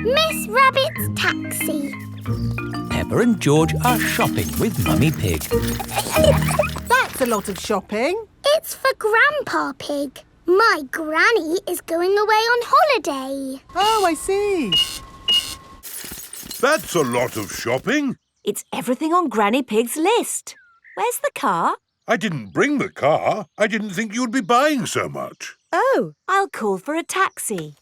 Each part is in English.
Miss Rabbit's taxi. Peppa and George are shopping with Mummy Pig. That's a lot of shopping. It's for Grandpa Pig. My granny is going away on holiday. Oh, I see. That's a lot of shopping. It's everything on Granny Pig's list. Where's the car? I didn't bring the car. I didn't think you'd be buying so much. Oh, I'll call for a taxi.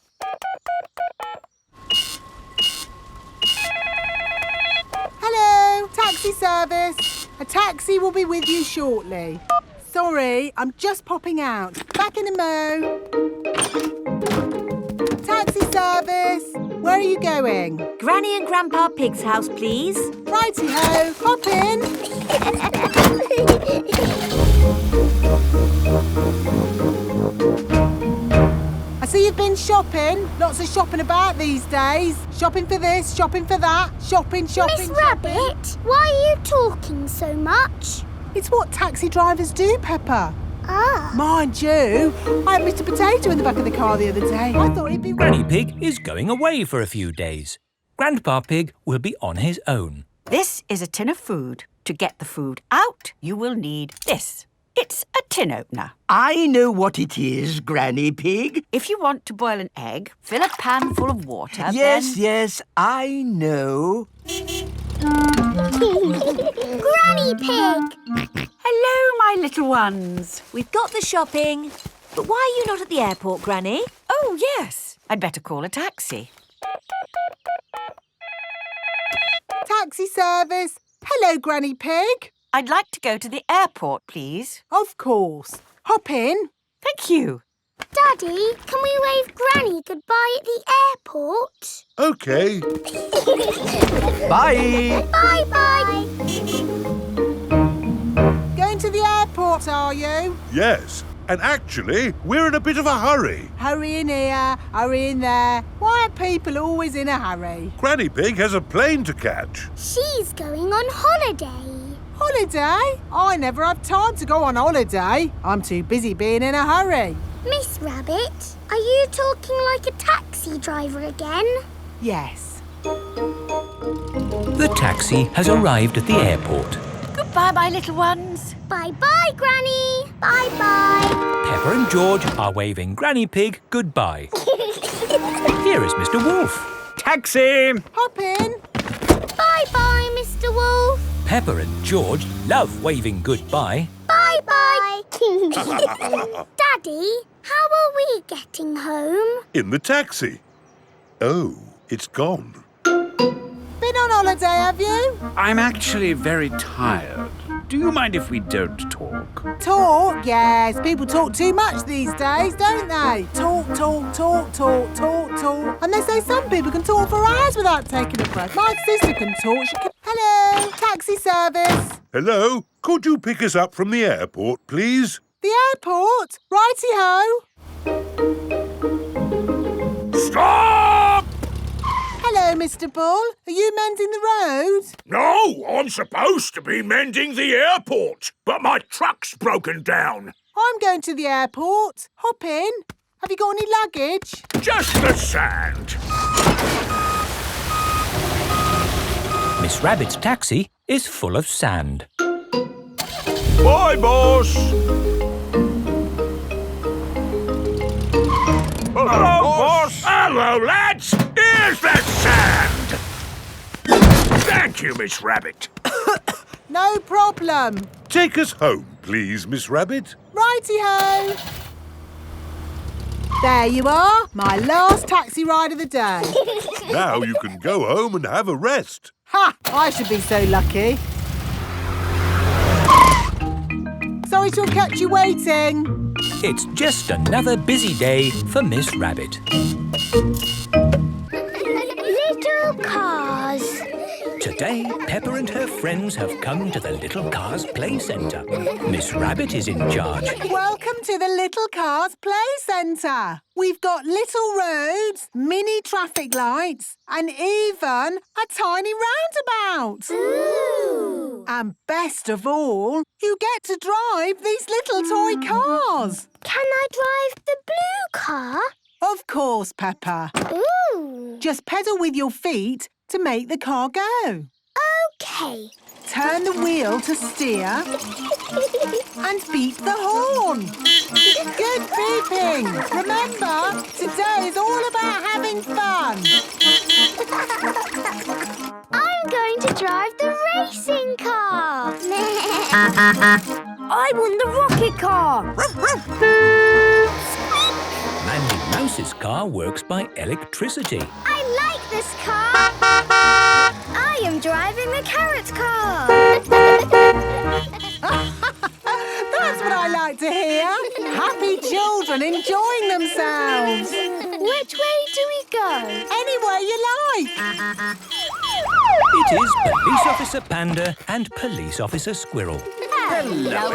Hello, taxi service. A taxi will be with you shortly. Sorry, I'm just popping out. Back in a mo. Taxi service. Where are you going? Granny and Grandpa Pig's house, please. Righty-ho, hop in. I see you've been shopping. Lots of shopping about these days. Shopping for this, shopping for that. Shopping. Miss Rabbit, why are you talking so much? It's what taxi drivers do, Peppa. Ah. Mind you, I had Mr. Potato in the back of the car the other day. I thought he'd be... Granny Pig is going away for a few days. Grandpa Pig will be on his own. This is a tin of food. To get the food out, you will need this. It's a tin opener. I know what it is, Granny Pig. If you want to boil an egg, fill a pan full of water, Yes, I know. Granny Pig! Hello, my little ones. We've got the shopping. But why are you not at the airport, Granny? Oh, yes. I'd better call a taxi. Taxi service. Hello, Granny Pig. I'd like to go to the airport, please. Of course. Hop in. Thank you. Daddy, can we wave Granny goodbye at the airport? OK. Bye. Bye-bye. Going to the airport, are you? Yes. And actually, we're in a bit of a hurry. Hurry in here, hurry in there. Why are people always in a hurry? Granny Pig has a plane to catch. She's going on holiday. Holiday? I never have time to go on holiday. I'm too busy being in a hurry. Miss Rabbit, are you talking like a taxi driver again? Yes. The taxi has arrived at the airport. Goodbye, my little ones. Bye-bye, Granny. Bye-bye. Peppa and George are waving Granny Pig goodbye. Here is Mr. Wolf. Taxi. Hop in. Bye-bye, Mr. Wolf. Peppa and George love waving goodbye. Bye-bye. Daddy, how are we getting home? In the taxi. Oh, it's gone. Been on holiday, have you? I'm actually very tired. Do you mind if we don't talk? Talk? Yes. People talk too much these days, don't they? Talk. And they say some people can talk for hours without taking a breath. My sister can talk. She can... Hello, taxi service. Hello? Could you pick us up from the airport, please? The airport? Righty-ho. Stop! Hello, Mr. Bull. Are you mending the road? No, I'm supposed to be mending the airport, but my truck's broken down. I'm going to the airport. Hop in. Have you got any luggage? Just the sand. Miss Rabbit's taxi is full of sand. Bye, boss. Hello, boss. Hello, lads. Here's the sand. Thank you, Miss Rabbit. No problem. Take us home, please, Miss Rabbit. Righty-ho. There you are, my last taxi ride of the day. Now you can go home and have a rest. Ha! I should be so lucky. Sorry to have kept you waiting. It's just another busy day for Miss Rabbit. Little cars. Today, Peppa and her friends have come to the Little Cars Play Centre. Miss Rabbit is in charge. Welcome to the Little Cars Play Centre. We've got little roads, mini traffic lights, and even a tiny roundabout. Ooh. And best of all, you get to drive these little toy cars. Can I drive the blue car? Of course, Peppa. Ooh. Just pedal with your feet to make the car go. OK. Turn the wheel to steer and beep the horn. Good beeping. Remember, today is all about having fun. I'm going to drive the racing car. I won the rocket car. Mandy Mouse's car works by electricity. I like this car. I am driving the carrot car. That's what I like to hear. Happy children enjoying themselves. Which way do we go? Anywhere you like. It is Police Officer Panda and Police Officer Squirrel. Hello.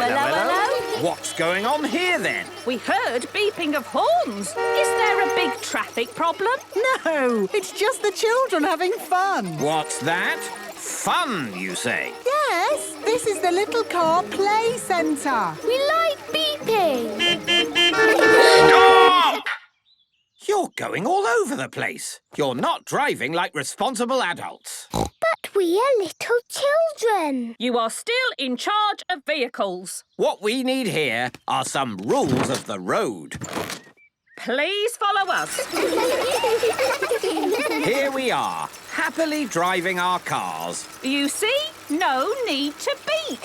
What's going on here, then? We heard beeping of horns. Is there a big traffic problem? No, it's just the children having fun. What's that? Fun, you say? Yes, this is the Little Car Play Centre. We like beeping. Stop! You're going all over the place. You're not driving like responsible adults. But we are little children. You are still in charge of vehicles. What we need here are some rules of the road. Please follow us. Here we are, happily driving our cars. You see? No need to beep.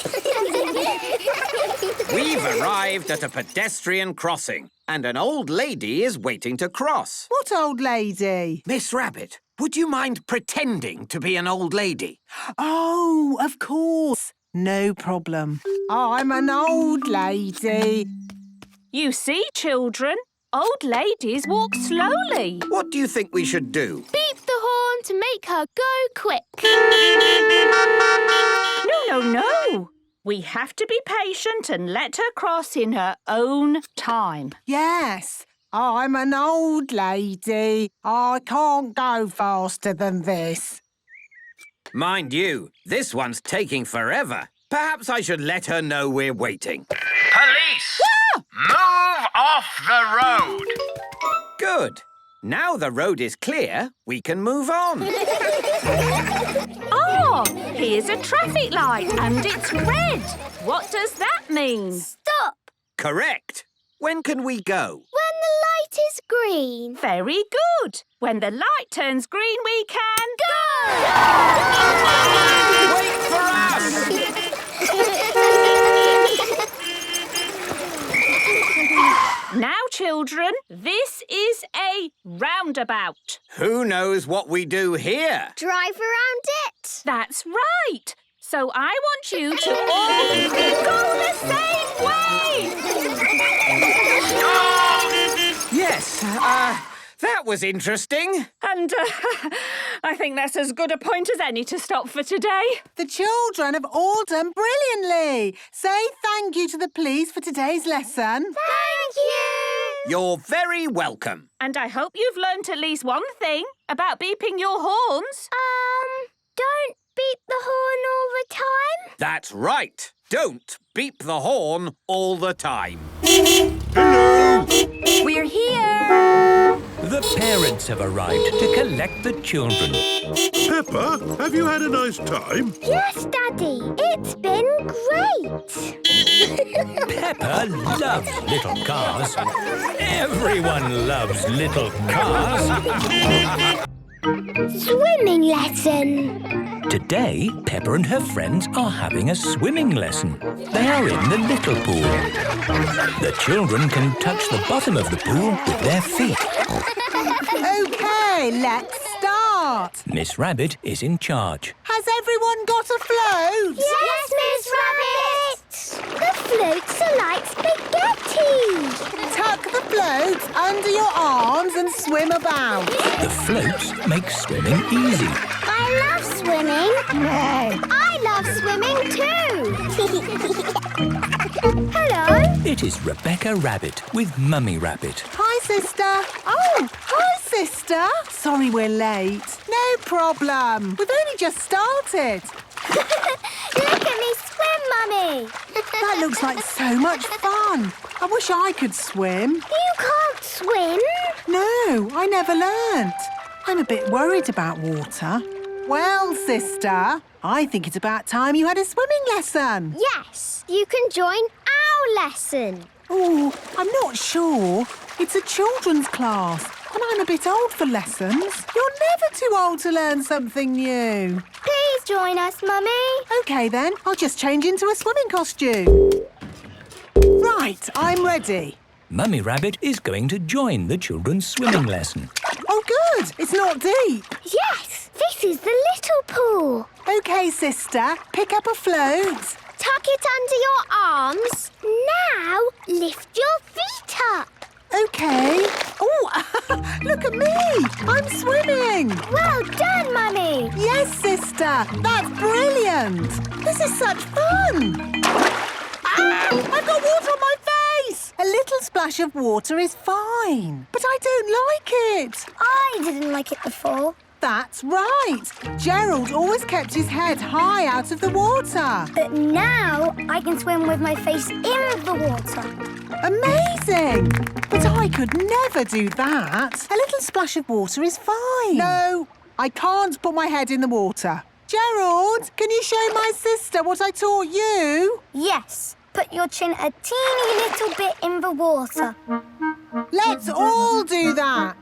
We've arrived at a pedestrian crossing, and an old lady is waiting to cross. What old lady? Miss Rabbit, would you mind pretending to be an old lady? Oh, of course. No problem. I'm an old lady. You see, children, old ladies walk slowly. What do you think we should do? Beep the horn to make her go quick. No. We have to be patient and let her cross in her own time. Yes, I'm an old lady. I can't go faster than this. Mind you, this one's taking forever. Perhaps I should let her know we're waiting. Police! Move off the road! Good. Now the road is clear, we can move on. Oh, here's a traffic light and it's red. What does that mean? Stop. Correct. When can we go? When the light is green. Very good. When the light turns green, we can Go! Wait for us! Now, children, this is a roundabout. Who knows what we do here? Drive around it. That's right. So I want you to all go the same way. Yes, that was interesting. And I think that's as good a point as any to stop for today. The children have all done brilliantly. Say thank you to the police for today's lesson. Thank you. You're very welcome. And I hope you've learnt at least one thing about beeping your horns. Don't beep the horn all the time. That's right. Don't beep the horn all the time. We're here. The parents have arrived to collect the children. Peppa, have you had a nice time? Yes, Daddy. It's been great. Peppa loves little cars. Everyone loves little cars. Swimming lesson. Today, Peppa and her friends are having a swimming lesson. They are in the little pool. The children can touch the bottom of the pool with their feet. OK, let's start. Miss Rabbit is in charge. Has everyone got a float? Yes, Miss Rabbit. The floats are like spaghetti. Tuck the floats under your arms and swim about. The floats make swimming easy. I love swimming. No. I love swimming too. Hello. It is Rebecca Rabbit with Mummy Rabbit. Hi, sister. Oh, hi, sister. Sorry we're late. No problem. We've only just started. Look at me swim, Mummy. That looks like so much fun. I wish I could swim. You can't swim. No, I never learnt. I'm a bit worried about water. Well, sister, I think it's about time you had a swimming lesson. Yes, you can join our lesson. Oh, I'm not sure. It's a children's class, and I'm a bit old for lessons. You're never too old to learn something new. Please join us, Mummy. OK, then. I'll just change into a swimming costume. Right, I'm ready. Mummy Rabbit is going to join the children's swimming lesson. Oh, good. It's not deep. Yes, this is the little pool. OK, sister, pick up a float. Tuck it under your arms. Now, lift your feet up. OK. Oh, look at me. I'm swimming. Well done, Mummy. Yes, sister. That's brilliant. This is such fun. Ah, I've got water on my face. A little splash of water is fine, but I don't like it. I didn't like it before. That's right. Gerald always kept his head high out of the water. But now I can swim with my face in the water. Amazing! But I could never do that. A little splash of water is fine. No, I can't put my head in the water. Gerald, can you show my sister what I taught you? Yes, put your chin a teeny little bit in the water. Let's all do that.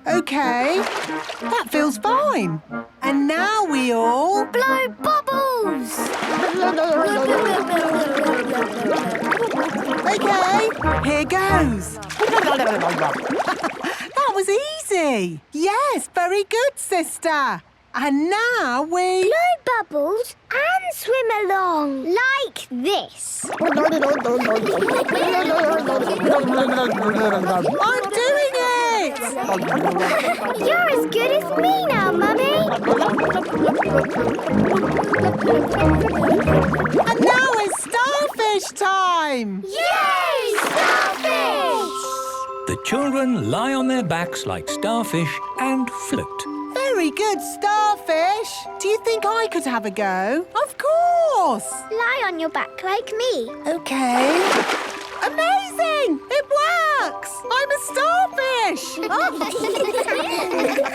OK, that feels fine. And now we all... Blow bubbles! OK, here goes. That was easy. Yes, very good, sister. And now we... Blow bubbles and swim along, like this. I'm doing it! You're as good as me now, Mummy. And now it's starfish time! Yay, starfish! The children lie on their backs like starfish and float. Very good, starfish. Do you think I could have a go? Of course. Lie on your back like me. OK. Amazing! It works! I'm a starfish!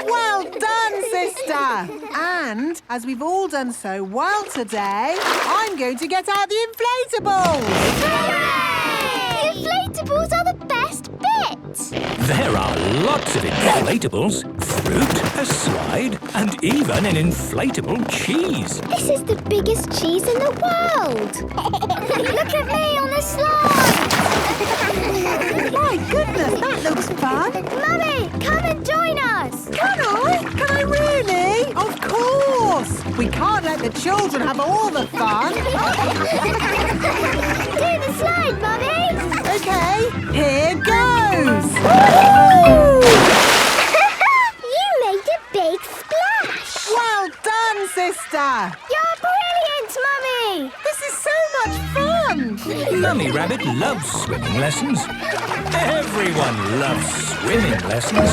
Well done, sister. And, as we've all done so well today, I'm going to get out the inflatables. Hooray! The inflatables are the best bit. There are lots of inflatables, fruit, a slide, and even an inflatable cheese. This is the biggest cheese in the world. Look at me on the slide. My goodness, that looks fun. Mummy, come and join us. Can I? Can I really? Of course. We can't let the children have all the fun. Do the slide, Mummy. OK, here goes. You made a big splash. Well done, sister. You're brilliant, Mummy. This is so much fun. Mummy Rabbit loves swimming lessons. Everyone loves swimming lessons.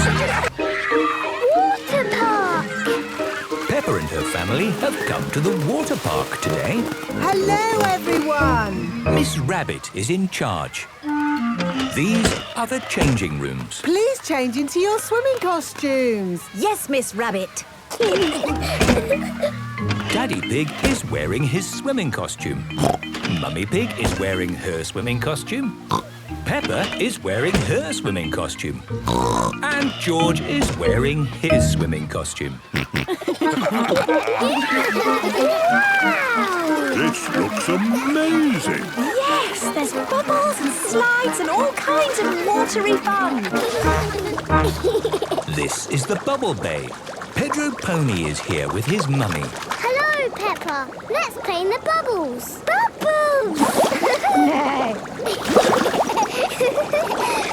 Water park. Peppa and her family have come to the water park today. Hello, everyone. Miss Rabbit is in charge. These are the changing rooms. Please change into your swimming costumes. Yes, Miss Rabbit. Daddy Pig is wearing his swimming costume. Mummy Pig is wearing her swimming costume. Peppa is wearing her swimming costume. And George is wearing his swimming costume. This looks amazing. Yes, there's bubbles and slides and all kinds of watery fun. This is the Bubble Bay. Pedro Pony is here with his mummy. Hello, Peppa. Let's play in the bubbles. Bubbles!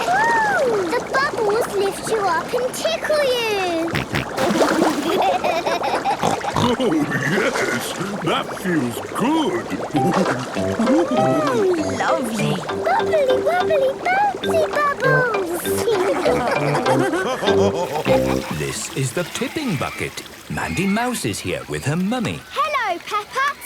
Woo! The bubbles lift you up and tickle you. Oh, yes. That feels good. Lovely. Bubbly, wobbly, bouncy bubbles. This is the tipping bucket. Mandy Mouse is here with her mummy. Hello, Peppa.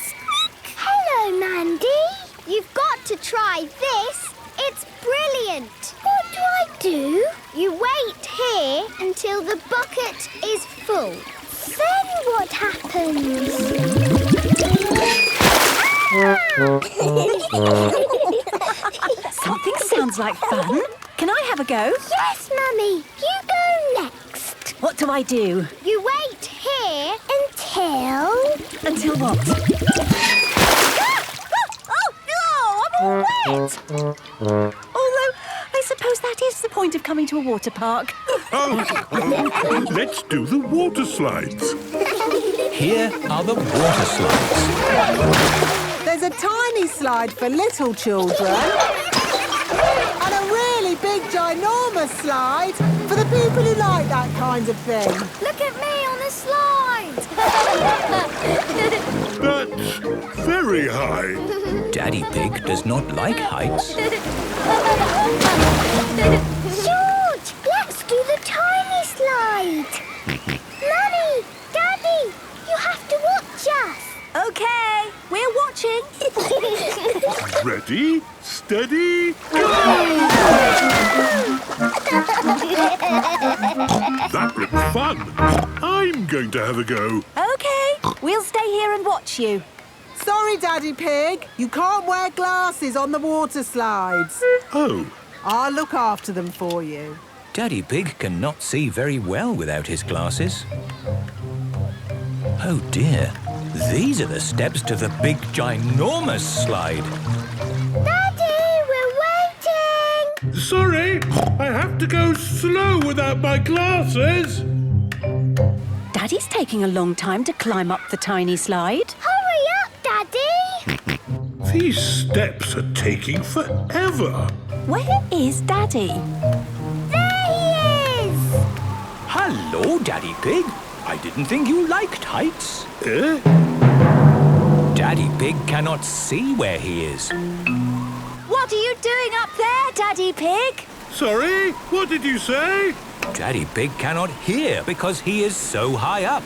Hello, Mandy. You've got to try this. It's brilliant. What do I do? You wait here until the bucket is full. Then what happens? Something sounds like fun. Can I have a go? Yes, Mummy. You go next. What do I do? You wait here until... Until what? Oh, no! I'm all wet! Although, I suppose that is the point of coming to a water park. Let's do the water slides. Here are the water slides. There's a tiny slide for little children and a really big, ginormous slide for the people who like that kind of thing. Look at me on the slide. That's very high. Daddy Pig does not like heights. George, let's do the tiny slide. Mummy, Daddy, you have to watch us. OK, we're watching. Ready, steady, go! That looked fun. I'm going to have a go. OK, we'll stay here and watch you. Sorry, Daddy Pig. You can't wear glasses on the water slides. Oh, I'll look after them for you. Daddy Pig cannot see very well without his glasses. Oh dear, these are the steps to the big, ginormous slide. Daddy, we're waiting. sorry. I have to go slow without my glasses. Daddy's taking a long time to climb up the tiny slide. Hurry up, Daddy. These steps are taking forever. Where is Daddy? There he is. Hello, Daddy Pig. I didn't think you liked heights. Eh? Daddy Pig cannot see where he is. What are you doing up there, Daddy Pig? Sorry, what did you say? Daddy Pig cannot hear because he is so high up.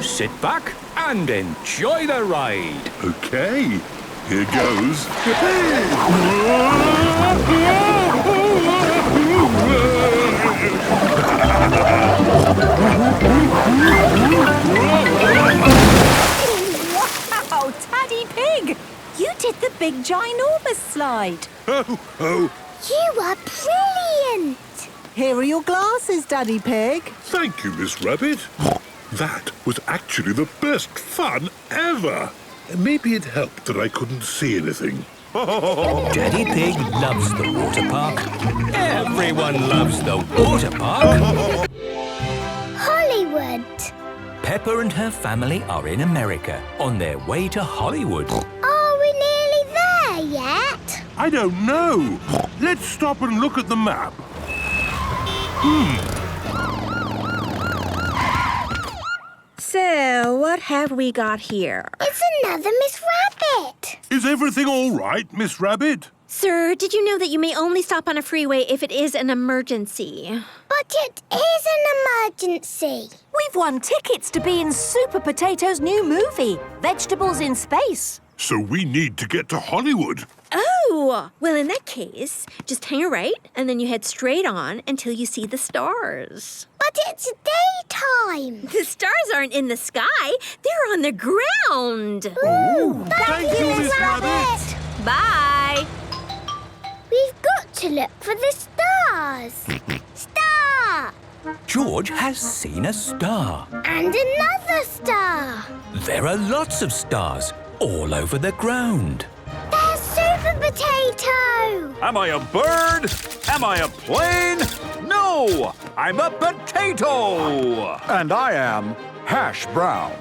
Sit back and enjoy the ride. Okay, here goes. Wow, Daddy Pig! You did the big ginormous slide. Oh, You are brilliant. Here are your glasses, Daddy Pig. thank you, Miss Rabbit. That was actually the best fun ever. Maybe it helped that I couldn't see anything. Daddy Pig loves the water park. Everyone loves the water park. Hollywood. Peppa and her family are in America on their way to Hollywood. Are we nearly there yet? I don't know. Let's stop and look at the map. So, what have we got here? It's another Miss Rabbit. Is everything all right, Miss Rabbit? Sir, did you know that you may only stop on a freeway if it is an emergency? But it is an emergency. We've won tickets to be in Super Potato's new movie, Vegetables in Space. So we need to get to Hollywood. Oh! Well, in that case, just hang a right and then you head straight on until you see the stars. But it's daytime. The stars aren't in the sky, they're on the ground. Ooh, Thank you, Miss Rabbit. Bye! We've got to look for the stars. Star! George has seen a star. And another star. There are lots of stars all over the ground. There's Super Potato. Am I a bird? Am I a plane? No! I'm a potato! And I am Hash Brown.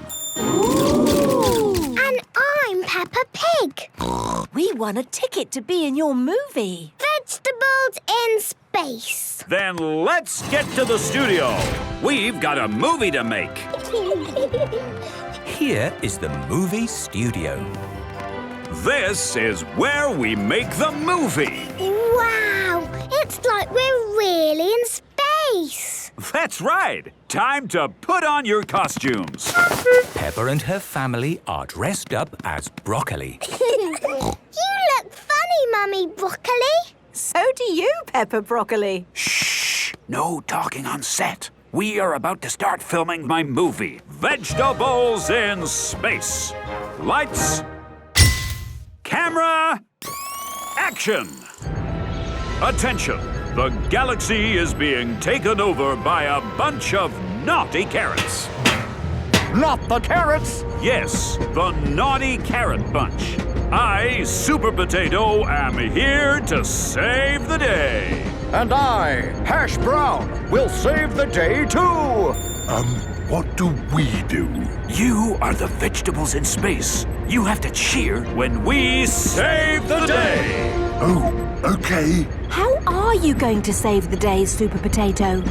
And I'm Peppa Pig. We won a ticket to be in your movie. Vegetables in space. Then let's get to the studio. We've got a movie to make. Here is the movie studio. This is where we make the movie. Wow, it's like we're really in space. That's right. Time to put on your costumes. Peppa and her family are dressed up as broccoli. You look funny, Mummy Broccoli. So do you, Peppa Broccoli. Shh! No talking on set. We are about to start filming my movie, Vegetables in Space. Lights, camera, action! Attention! The galaxy is being taken over by a bunch of naughty carrots. Not the carrots! Yes, the naughty carrot bunch. I, Super Potato, am here to save the day. And I, Hash Brown, will save the day too! What do we do? You are the vegetables in space. You have to cheer when we save the day. Oh, okay. How are you going to save the day, Super Potato?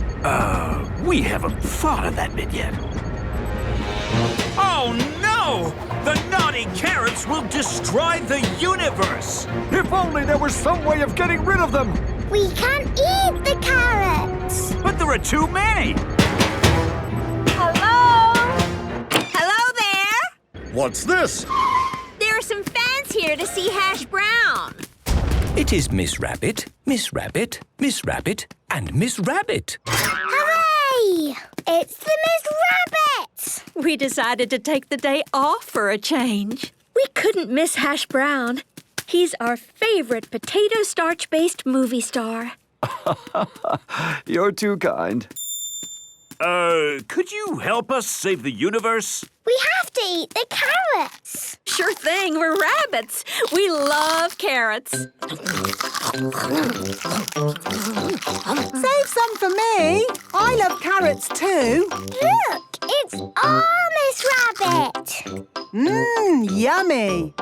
We haven't thought of that bit yet. Oh no! The naughty carrots will destroy the universe! If only there was some way of getting rid of them! We can't eat the carrots. But there are too many! Hello? Hello there? What's this? There are some fans here to see Hash Brown. It is Miss Rabbit, Miss Rabbit, Miss Rabbit, and Miss Rabbit. Hooray! It's the Miss Rabbit. We decided to take the day off for a change. We couldn't miss Hash Brown. He's our favorite potato starch-based movie star. You're too kind. Could you help us save the universe? We have to eat the carrots. Sure thing, we're rabbits. We love carrots. Save some for me. I love carrots too. Look, it's our Miss Rabbit. Yummy.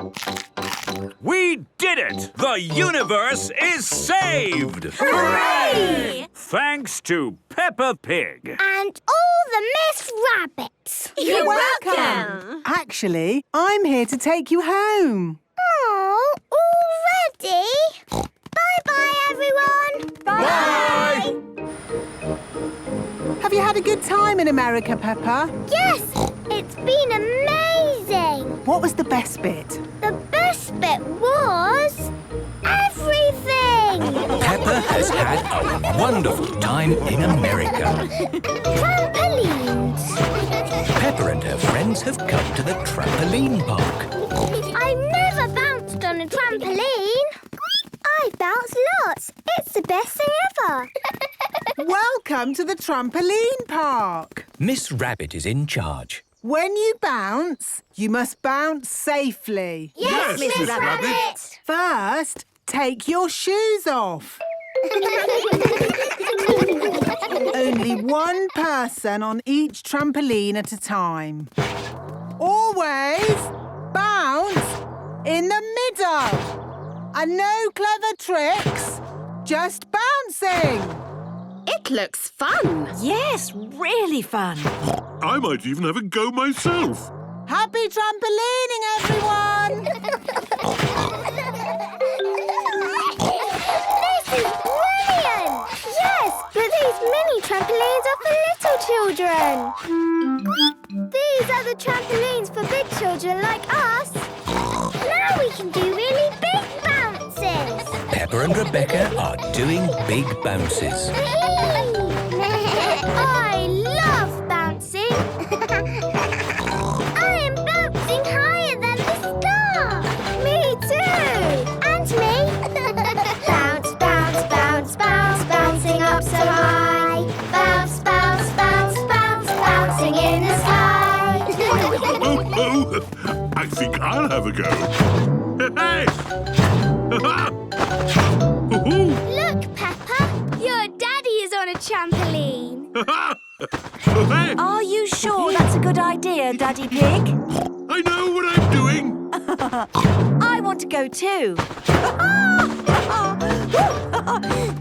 We did it! The universe is saved! Hooray! Thanks to Peppa Pig. And all the Miss Rabbits. You're welcome. Actually, I'm here to take you home. Oh, already? Bye-bye, everyone. Bye! Have you had a good time in America, Peppa? Yes, it's been amazing. What was the best bit? The best bit was everything. Peppa has had a wonderful time in America. Trampolines. Peppa and her friends have come to the trampoline park. I've never bounced on a trampoline. I bounce lots. It's the best thing ever. Welcome to the trampoline park. Miss Rabbit is in charge. When you bounce, you must bounce safely. Yes, Miss Rabbit. First, take your shoes off. Only one person on each trampoline at a time. Always bounce in the middle. And no clever tricks, just bouncing. It looks fun. Yes, really fun. I might even have a go myself. Happy trampolining, everyone! This is brilliant! Yes, but these mini trampolines are for little children. These are the trampolines for big children like us. Now we can do really big bounces. Peppa and Rebecca are doing big bounces. I love bouncing. I am bouncing higher than the star. Me too. And me. Bounce, bounce, bounce, bounce, bouncing up so high. Bounce, bounce, bounce, bounce, bouncing in the sky. I think I'll have a go. Hey! Look, Peppa. Your daddy is on a trampoline. Are you sure that's a good idea, Daddy Pig? I know what I'm doing. I want to go too.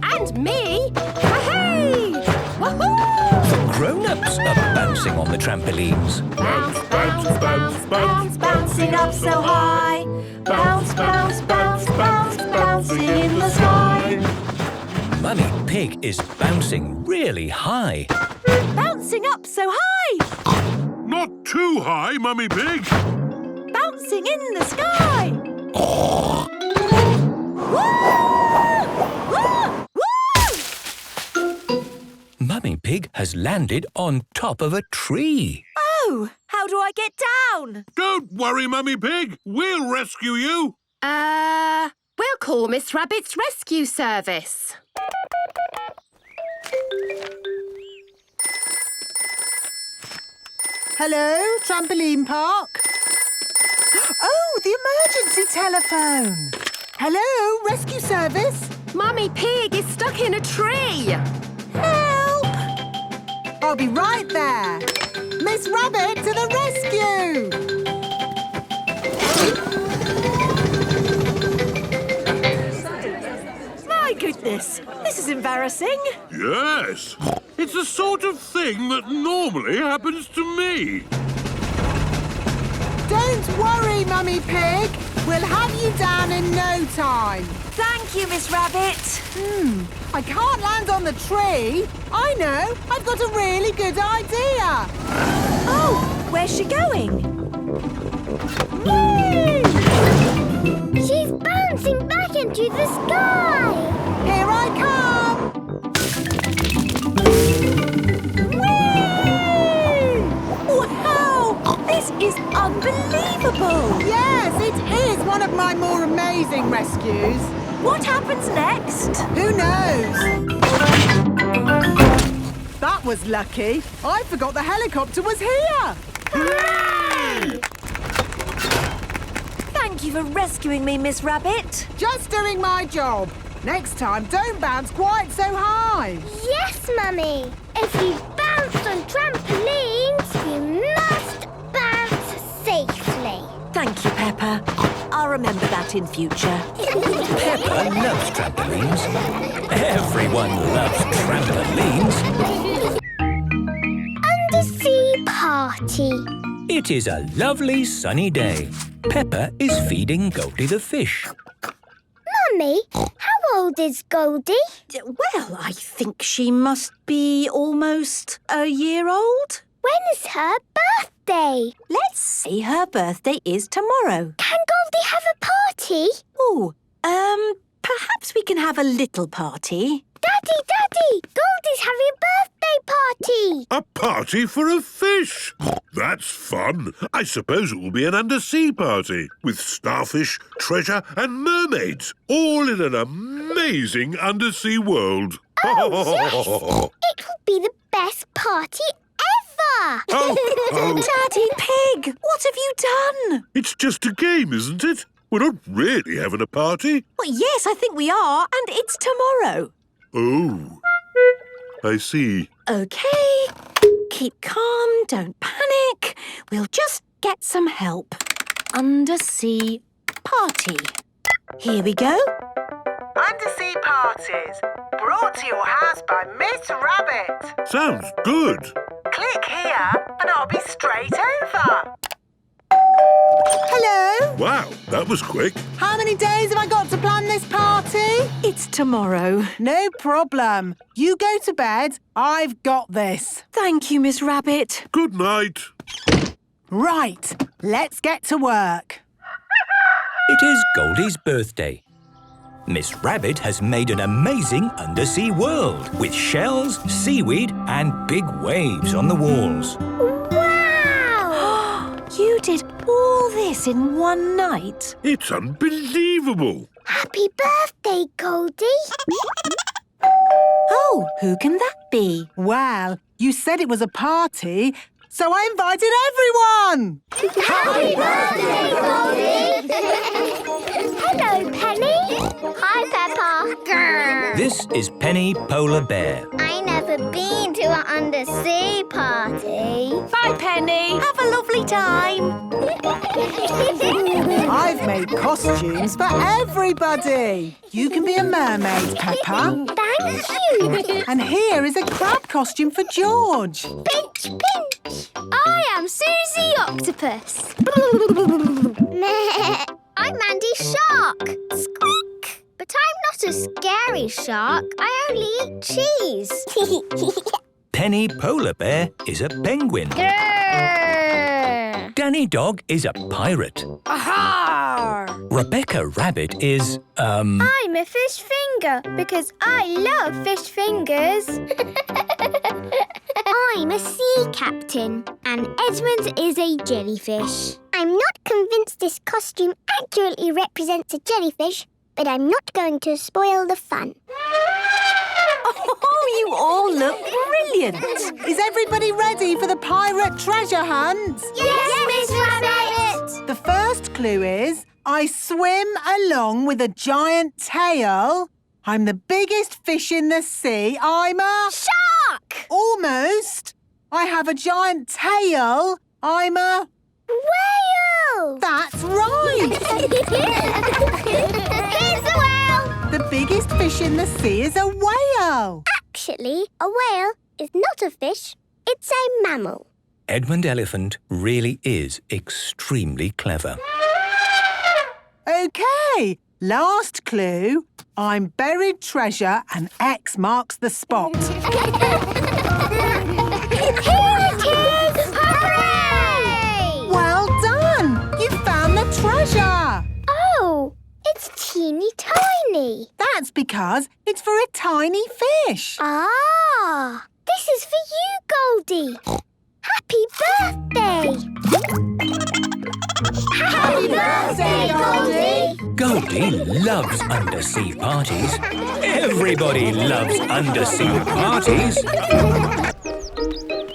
And me. Hey! The grown-ups are bouncing on the trampolines. Bounce, bounce, bounce, bounce, bouncing up so high. Bounce, bounce, bounce, bounce, bouncing in the sky. Mummy Pig is bouncing really high. Bouncing up so high. Not too high, Mummy Pig. Bouncing in the sky. Mummy Pig has landed on top of a tree. Oh, how do I get down? Don't worry, Mummy Pig. We'll rescue you. We'll call Miss Rabbit's rescue service. Hello, trampoline park. Oh, the emergency telephone. Hello, rescue service. Mummy Pig is stuck in a tree. Help! I'll be right there. Miss Rabbit to the rescue! My goodness, this is embarrassing. Yes. It's the sort of thing that normally happens to me. Don't worry, Mummy Pig. We'll have you down in no time. Thank you, Miss Rabbit. I can't land on the tree. I know. I've got a really good idea. Oh, where's she going? Whee! She's bouncing back into the sky. Here I come. Whee! Wow! This is unbelievable! Yes, it is one of my more amazing rescues. What happens next? Who knows? That was lucky. I forgot the helicopter was here. Hooray! Thank you for rescuing me, Miss Rabbit. Just doing my job. Next time, don't bounce quite so high. Yes, Mummy. If you bounce on trampolines, you must bounce safely. Thank you, Peppa. I'll remember that in future. Peppa loves trampolines. Everyone loves trampolines. Undersea party. It is a lovely sunny day. Peppa is feeding Goldie the fish. Mummy, how old is Goldie? Well, I think she must be almost a year old. When is her birthday? Let's see, her birthday is tomorrow. Can Goldie have a party? Oh, perhaps we can have a little party. Daddy, Goldie's having a birthday party. A party for a fish. That's fun. I suppose it will be an undersea party with starfish, treasure and mermaids, all in an amazing undersea world. Oh, yes! It will be the best party ever. Daddy Pig, what have you done? It's just a game, isn't it? We're not really having a party. Well, yes, I think we are, and it's tomorrow. Oh, I see. OK. Keep calm, don't panic. We'll just get some help. Undersea party. Here we go. Undersea parties, brought to your house by Miss Rabbit. Sounds good. Click here and I'll be straight over. Hello. Wow, that was quick. How many days have I got to plan this party? It's tomorrow. No problem. You go to bed. I've got this. Thank you, Miss Rabbit. Good night. Right, let's get to work. It is Goldie's birthday. Miss Rabbit has made an amazing undersea world with shells, seaweed and big waves on the walls. Wow! You did all this in one night? It's unbelievable. Happy birthday, Goldie. Oh, who can that be? Well, you said it was a party, so I invited everyone. Happy birthday, Goldie. Hello, Penny. Hi, Peppa. Grr. This is Penny Polar Bear. I never been to an undersea party. Bye, Penny. Have a lovely time. I've made costumes for everybody. You can be a mermaid, Peppa. Thank you. And here is a crab costume for George. Pinch, pinch. I am Susie Octopus. I'm Mandy Shark. Squeak. But I'm not a scary shark. I only eat cheese. Penny Polar Bear is a penguin. Grrr. Danny Dog is a pirate. Aha! finger. Rebecca Rabbit is, I'm a fish finger because I love fish fingers. I'm a sea captain and Edmund is a jellyfish. I'm not convinced this costume accurately represents a jellyfish, but I'm not going to spoil the fun. Oh, you all look brilliant. Is everybody ready for the pirate treasure hunt? Yes, Miss Rabbit! The first clue is, I swim along with a giant tail. I'm the biggest fish in the sea. I'm a... Shark! Almost. I have a giant tail. I'm a... Whale! That's right. It's a whale! The biggest fish in the sea is a whale. Actually, a whale is not a fish. It's a mammal. Edmund Elephant really is extremely clever. OK, last clue. I'm buried treasure and X marks the spot. Here it is! Hooray! Well done! You found the treasure. Oh, it's teeny tiny. That's because it's for a tiny fish. Ah, this is for you, Goldie. Happy birthday! Happy birthday, Goldie! Goldie loves undersea parties. Everybody loves undersea parties.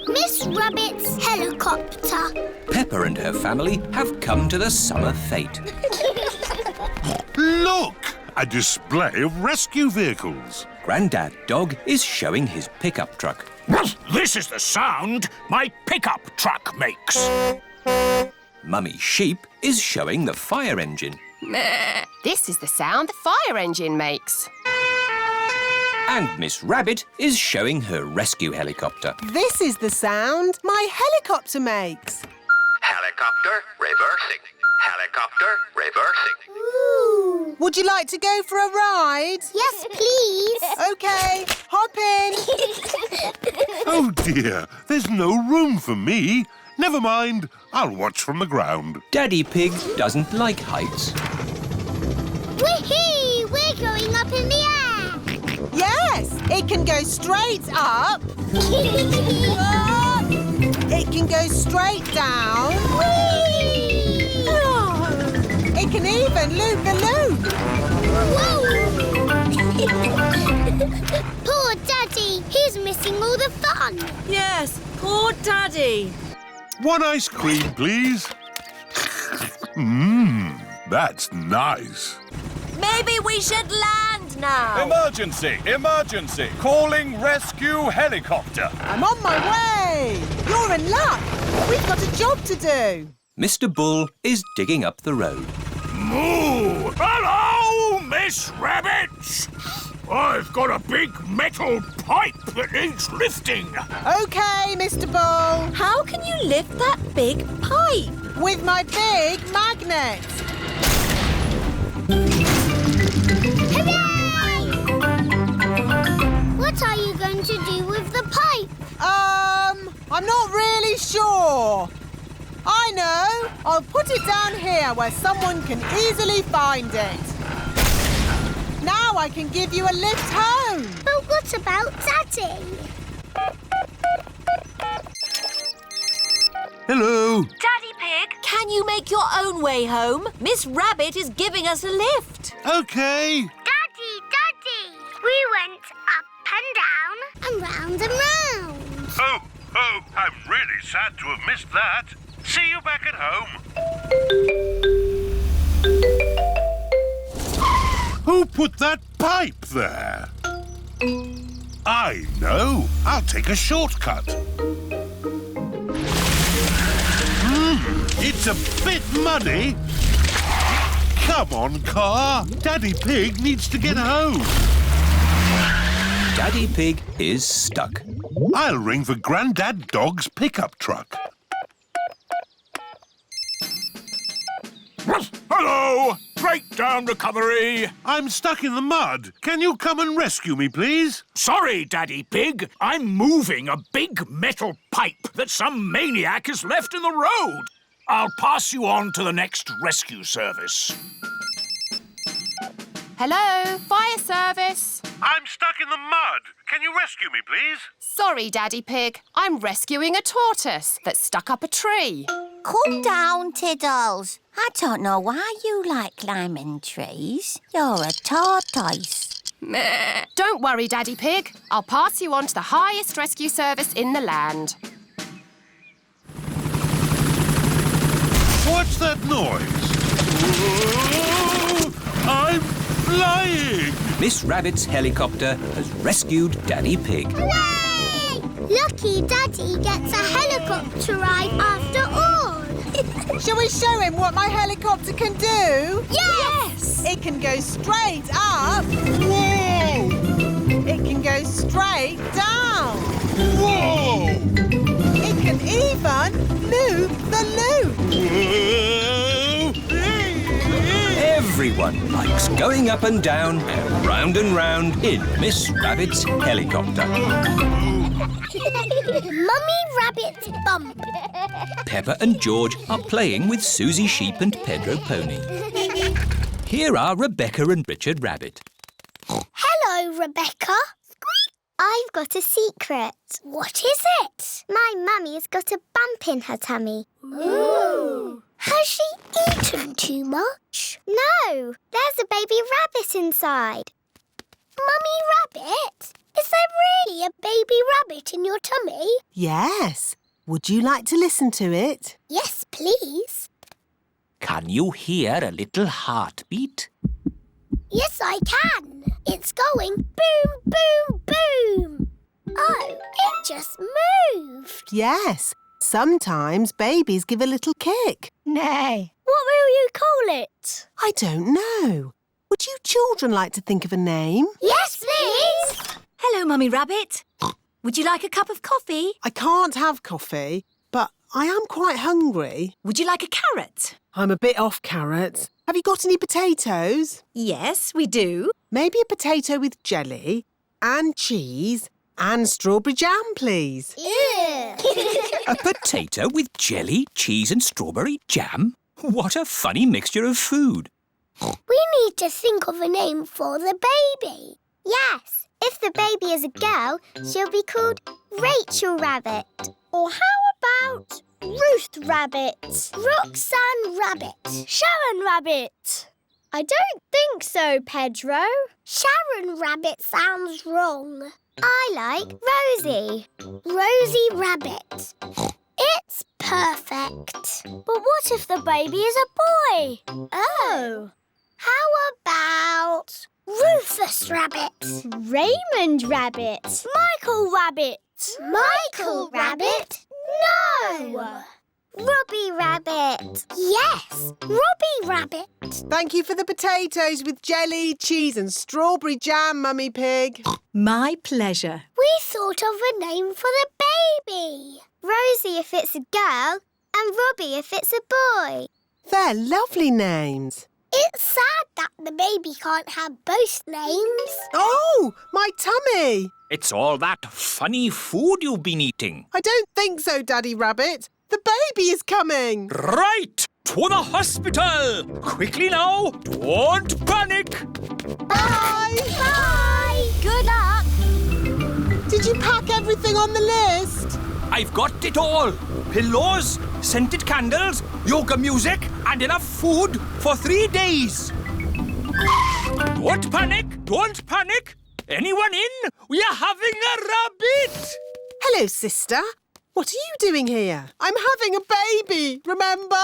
Miss Rabbit's helicopter. Peppa and her family have come to the summer fete. Look! A display of rescue vehicles. Grandad Dog is showing his pickup truck. This is the sound my pickup truck makes. Mummy Sheep is showing the fire engine. This is the sound the fire engine makes. And Miss Rabbit is showing her rescue helicopter. This is the sound my helicopter makes. Helicopter reversing. Helicopter reversing. Ooh. Would you like to go for a ride? Yes, please. OK, hop in. Oh dear, there's no room for me. Never mind, I'll watch from the ground. Daddy Pig doesn't like heights. Whee! We're going up in the air. Yes, it can go straight up. It can go straight down. Whee! Oh, it can even loop the loop. Whoa! Poor Daddy, he's missing all the fun. Yes, poor Daddy. One ice cream, please. That's nice. Maybe we should land now. Emergency! Emergency! Calling rescue helicopter. I'm on my way. You're in luck. We've got a job to do. Mr. Bull is digging up the road. Moo! Hello, Miss Rabbit! I've got a big metal pipe that needs lifting. OK, Mr. Bull. How can you lift that big pipe? With my big magnet. Hooray! What are you going to do with the pipe? I'm not really sure. I know. I'll put it down here where someone can easily find it. Now I can give you a lift home. But what about Daddy? Hello. Daddy Pig, can you make your own way home? Miss Rabbit is giving us a lift. OK. Daddy! We went up and down and round and round. Oh, I'm really sad to have missed that. See you back at home. Who put that pipe there? I know. I'll take a shortcut. It's a bit muddy. Come on, car. Daddy Pig needs to get home. Daddy Pig is stuck. I'll ring for Grandad Dog's pickup truck. Hello! Breakdown recovery! I'm stuck in the mud. Can you come and rescue me, please? Sorry, Daddy Pig. I'm moving a big metal pipe that some maniac has left in the road. I'll pass you on to the next rescue service. Hello, fire service. I'm stuck in the mud. Can you rescue me, please? Sorry, Daddy Pig. I'm rescuing a tortoise that's stuck up a tree. Calm down, Tiddles. I don't know why you like climbing trees. You're a tortoise. Meh. Don't worry, Daddy Pig. I'll pass you on to the highest rescue service in the land. What's that noise? Whoa! I'm flying! Miss Rabbit's helicopter has rescued Daddy Pig. Hooray! Lucky Daddy gets a helicopter ride after all. Shall we show him what my helicopter can do? Yes! It can go straight up. Whoa! It can go straight down. Whoa! It can even loop the loop. Everyone likes going up and down and round in Miss Rabbit's helicopter. Mummy Rabbit's bump. Peppa and George are playing with Susie Sheep and Pedro Pony. Here are Rebecca and Richard Rabbit. Hello, Rebecca. I've got a secret. What is it? My mummy's got a bump in her tummy. Ooh. Has she eaten too much? No, there's a baby rabbit inside. Mummy Rabbit, is there really a baby rabbit in your tummy? Yes. Would you like to listen to it? Yes, please. Can you hear a little heartbeat? Yes, I can. It's going boom, boom, boom. Oh, it just moved. Yes. Sometimes babies give a little kick. Nay. What will you call it? I don't know. Would you children like to think of a name? Yes, please. Hello, Mummy Rabbit. Would you like a cup of coffee? I can't have coffee, but I am quite hungry. Would you like a carrot? I'm a bit off carrots. Have you got any potatoes? Yes, we do. Maybe a potato with jelly and cheese and strawberry jam, please. Ew. A potato with jelly, cheese and strawberry jam? What a funny mixture of food. We need to think of a name for the baby. Yes, if the baby is a girl, she'll be called Rachel Rabbit. Or how about Ruth Rabbit, Roxanne Rabbit, Sharon Rabbit? I don't think so, Pedro. Sharon Rabbit sounds wrong. I like Rosie. Rosie Rabbit. It's perfect. But what if the baby is a boy? Oh. How about Rufus Rabbit? Raymond Rabbit. Michael Rabbit. Michael Rabbit? No! Robbie Rabbit. Yes, Robbie Rabbit. Thank you for the potatoes with jelly, cheese and strawberry jam, Mummy Pig. My pleasure. We thought of a name for the baby. Rosie if it's a girl and Robbie if it's a boy. They're lovely names. It's sad that the baby can't have both names. Oh, my tummy. It's all that funny food you've been eating. I don't think so, Daddy Rabbit. The baby is coming. Right! To the hospital! Quickly now! Don't panic! Bye! Bye! Good luck! Did you pack everything on the list? I've got it all. Pillows, scented candles, yoga music and enough food for 3 days. Don't panic! Don't panic! Anyone in? We are having a rabbit! Hello, sister. What are you doing here? I'm having a baby, remember?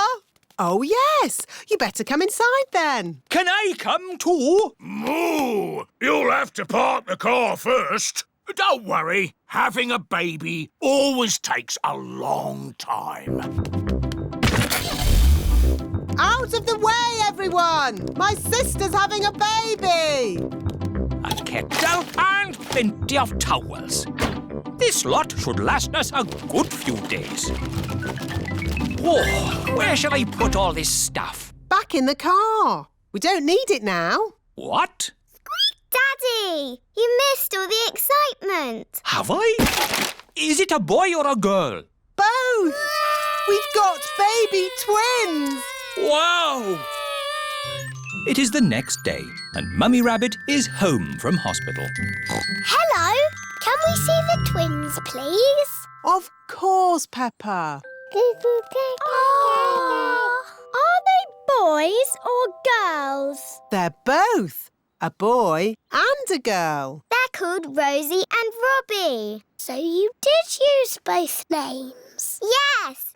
Oh, yes. You better come inside then. Can I come too? Moo! You'll have to park the car first. Don't worry. Having a baby always takes a long time. Out of the way, everyone! My sister's having a baby! A kettle and plenty of towels. This lot should last us a good few days. Oh, where shall I put all this stuff? Back in the car. We don't need it now. What? Daddy, you missed all the excitement. Have I? Is it a boy or a girl? Both! We've got baby twins! Wow! It is the next day, and Mummy Rabbit is home from hospital. Hello. Can we see the twins, please? Of course, Peppa. Are they boys or girls? They're both. A boy and a girl. They're called Rosie and Robbie. So you did use both names? Yes.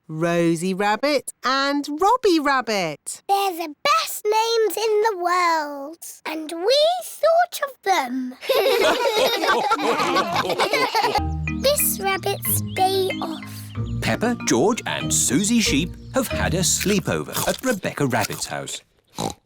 Rosie Rabbit and Robbie Rabbit. They're the best names in the world. And we thought of them. Miss Rabbit's day off. Peppa, George and Susie Sheep have had a sleepover at Rebecca Rabbit's house.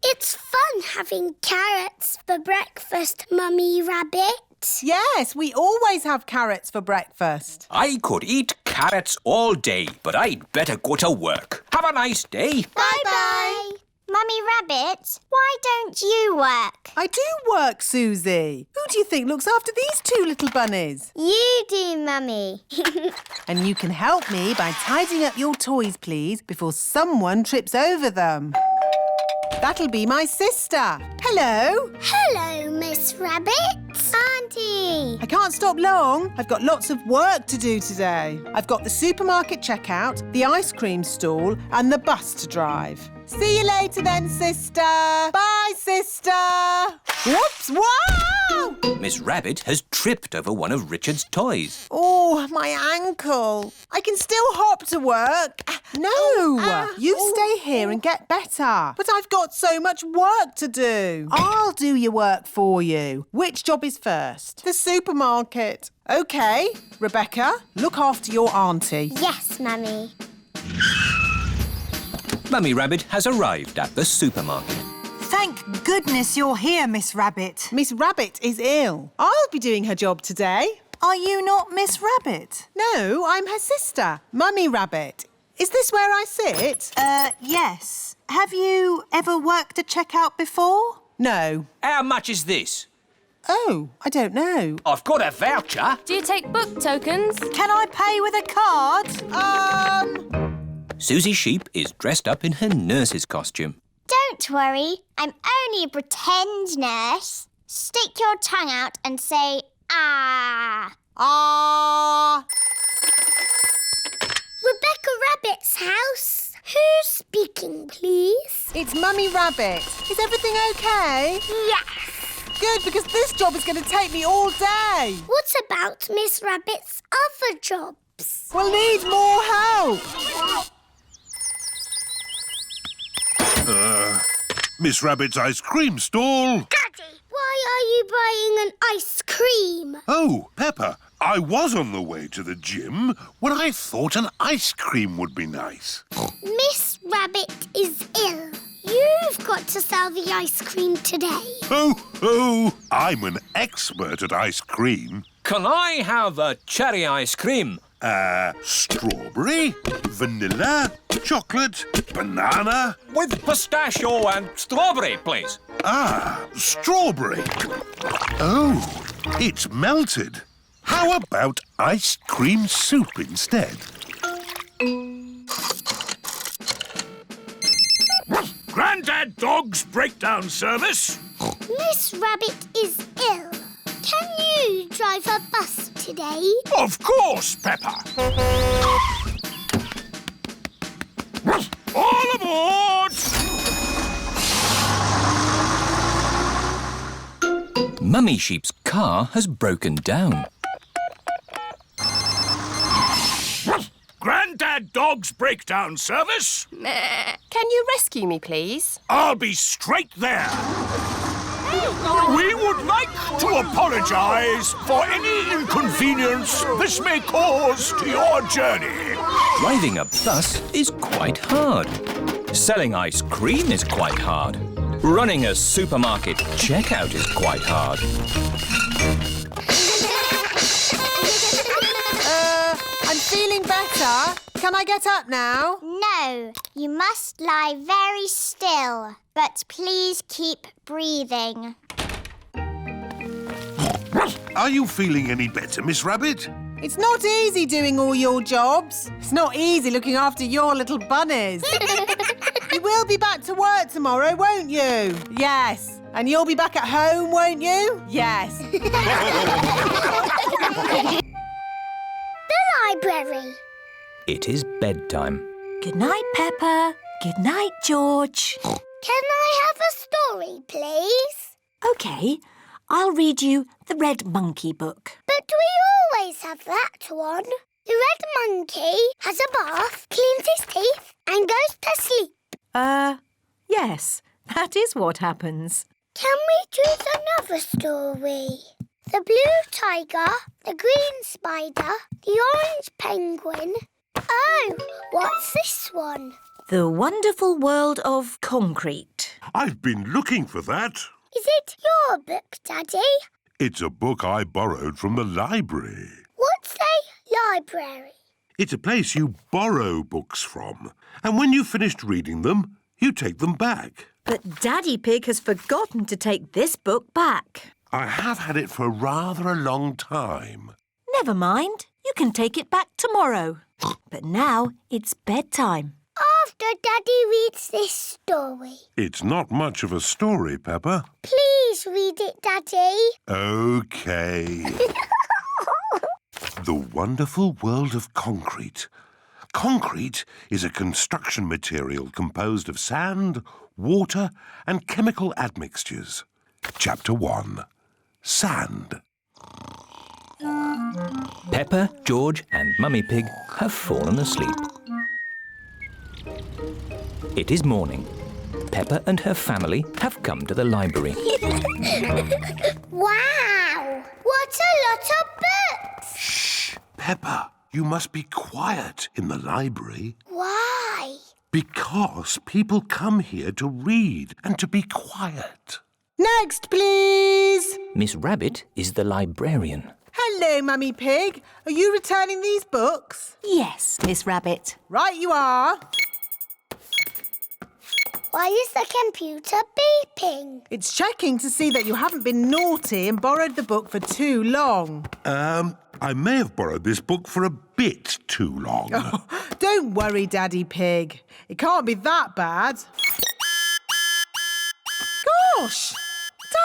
It's fun having carrots for breakfast, Mummy Rabbit. Yes, we always have carrots for breakfast. I could eat carrots all day, but I'd better go to work. Have a nice day. Bye-bye. Mummy Rabbit, why don't you work? I do work, Susie. Who do you think looks after these two little bunnies? You do, Mummy. And you can help me by tidying up your toys, please, before someone trips over them. That'll be my sister. Hello. Hello, Miss Rabbit. Auntie. I can't stop long. I've got lots of work to do today. I've got the supermarket checkout, the ice cream stall and the bus to drive. See you later then, sister. Bye, sister. Whoops, wow! Miss Rabbit has tripped over one of Richard's toys. Oh, my ankle. I can still hop to work. No, you stay here and get better. But I've got so much work to do. I'll do your work for you. Which job is first? The supermarket. OK, Rebecca, look after your auntie. Yes, Mummy. Mummy Rabbit has arrived at the supermarket. Thank goodness you're here, Miss Rabbit. Miss Rabbit is ill. I'll be doing her job today. Are you not Miss Rabbit? No, I'm her sister, Mummy Rabbit. Is this where I sit? Yes. Have you ever worked a checkout before? No. How much is this? Oh, I don't know. I've got a voucher. Do you take book tokens? Can I pay with a card? Susie Sheep is dressed up in her nurse's costume. Don't worry. I'm only a pretend nurse. Stick your tongue out and say, ah. Ah. Rebecca Rabbit's house. Who's speaking, please? It's Mummy Rabbit. Is everything OK? Yes. Good, because this job is going to take me all day. What about Miss Rabbit's other jobs? We'll need more help. Miss Rabbit's ice cream stall. Daddy, why are you buying an ice cream? Oh, Peppa, I was on the way to the gym when I thought an ice cream would be nice. Miss Rabbit is ill. You've got to sell the ice cream today. Oh, I'm an expert at ice cream. Can I have a cherry ice cream? Strawberry, vanilla, chocolate, banana. With pistachio and strawberry, please. Strawberry. Oh, it's melted. How about ice cream soup instead? Grandad Dog's breakdown service. Miss Rabbit is ill. Can you drive a bus today? Of course, Peppa. All aboard! Mummy Sheep's car has broken down. Grandad Dog's breakdown service. Can you rescue me, please? I'll be straight there. We would like to apologise for any inconvenience this may cause to your journey. Driving a bus is quite hard. Selling ice cream is quite hard. Running a supermarket checkout is quite hard. I'm feeling better. Can I get up now? No, you must lie very still. But please keep breathing. Are you feeling any better, Miss Rabbit? It's not easy doing all your jobs. It's not easy looking after your little bunnies. You will be back to work tomorrow, won't you? Yes. And you'll be back at home, won't you? Yes. The library. It is bedtime. Good night, Peppa. Good night, George. Can I have a story, please? OK, I'll read you the Red Monkey book. But we always have that one. The red monkey has a bath, cleans his teeth and goes to sleep. Yes, that is what happens. Can we choose another story? The blue tiger, the green spider, the orange penguin. Oh, what's this one? The Wonderful World of Concrete. I've been looking for that. Is it your book, Daddy? It's a book I borrowed from the library. What's a library? It's a place you borrow books from. And when you've finished reading them, you take them back. But Daddy Pig has forgotten to take this book back. I have had it for rather a long time. Never mind. You can take it back tomorrow. But now it's bedtime. After Daddy reads this story. It's not much of a story, Peppa. Please read it, Daddy. OK. The Wonderful World of Concrete. Concrete is a construction material composed of sand, water and chemical admixtures. Chapter 1. Sand. Peppa, George and Mummy Pig have fallen asleep. It is morning. Peppa and her family have come to the library. Wow! What a lot of books! Shh! Peppa, you must be quiet in the library. Why? Because people come here to read and to be quiet. Next, please. Miss Rabbit is the librarian. Hello, Mummy Pig. Are you returning these books? Yes, Miss Rabbit. Right you are. Why is the computer beeping? It's checking to see that you haven't been naughty and borrowed the book for too long. I may have borrowed this book for a bit too long. Oh, don't worry, Daddy Pig. It can't be that bad. Gosh!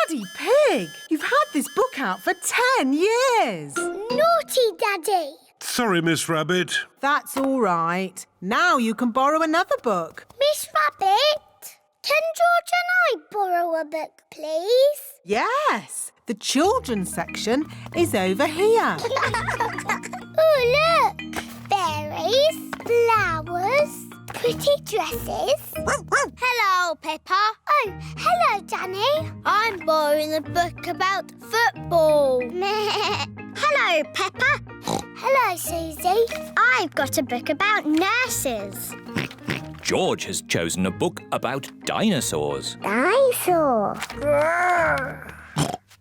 Daddy Pig, you've had this book out for 10 years. Naughty, Daddy. Sorry, Miss Rabbit. That's all right. Now you can borrow another book. Miss Rabbit, can George and I borrow a book, please? Yes, the children's section is over here. Oh, look! Berries, flowers, pretty dresses. Hello, Peppa. Oh, hello, Danny. I'm borrowing a book about football. Hello, Peppa. Hello, Susie. I've got a book about nurses. George has chosen a book about dinosaurs. Dinosaur.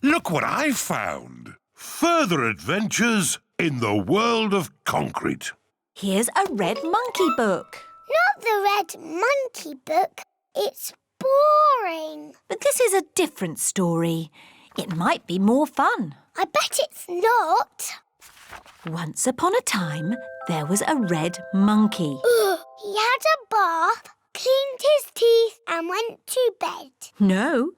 Look what I found. Further adventures in the world of concrete. Here's a Red Monkey book. Not the red monkey book. It's boring. But this is a different story. It might be more fun. I bet it's not. Once upon a time, there was a red monkey. He had a bath, cleaned his teeth and went to bed. No,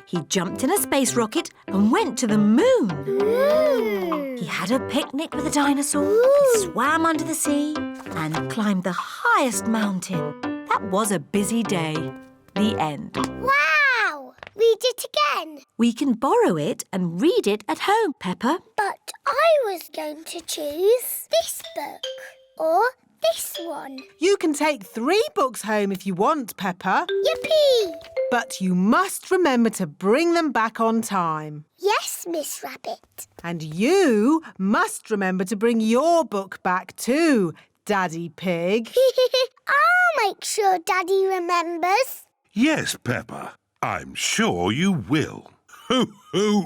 he jumped in a space rocket and went to the moon. Ooh. He had a picnic with a dinosaur, he swam under the sea and climbed the highest mountain. That was a busy day. The end. Wow! Read it again. We can borrow it and read it at home, Peppa. But I was going to choose this book or this one. You can take 3 books home if you want, Peppa. Yippee! But you must remember to bring them back on time. Yes, Miss Rabbit. And you must remember to bring your book back too, Daddy Pig. I'll make sure Daddy remembers. Yes, Peppa. I'm sure you will. Hoo hoo!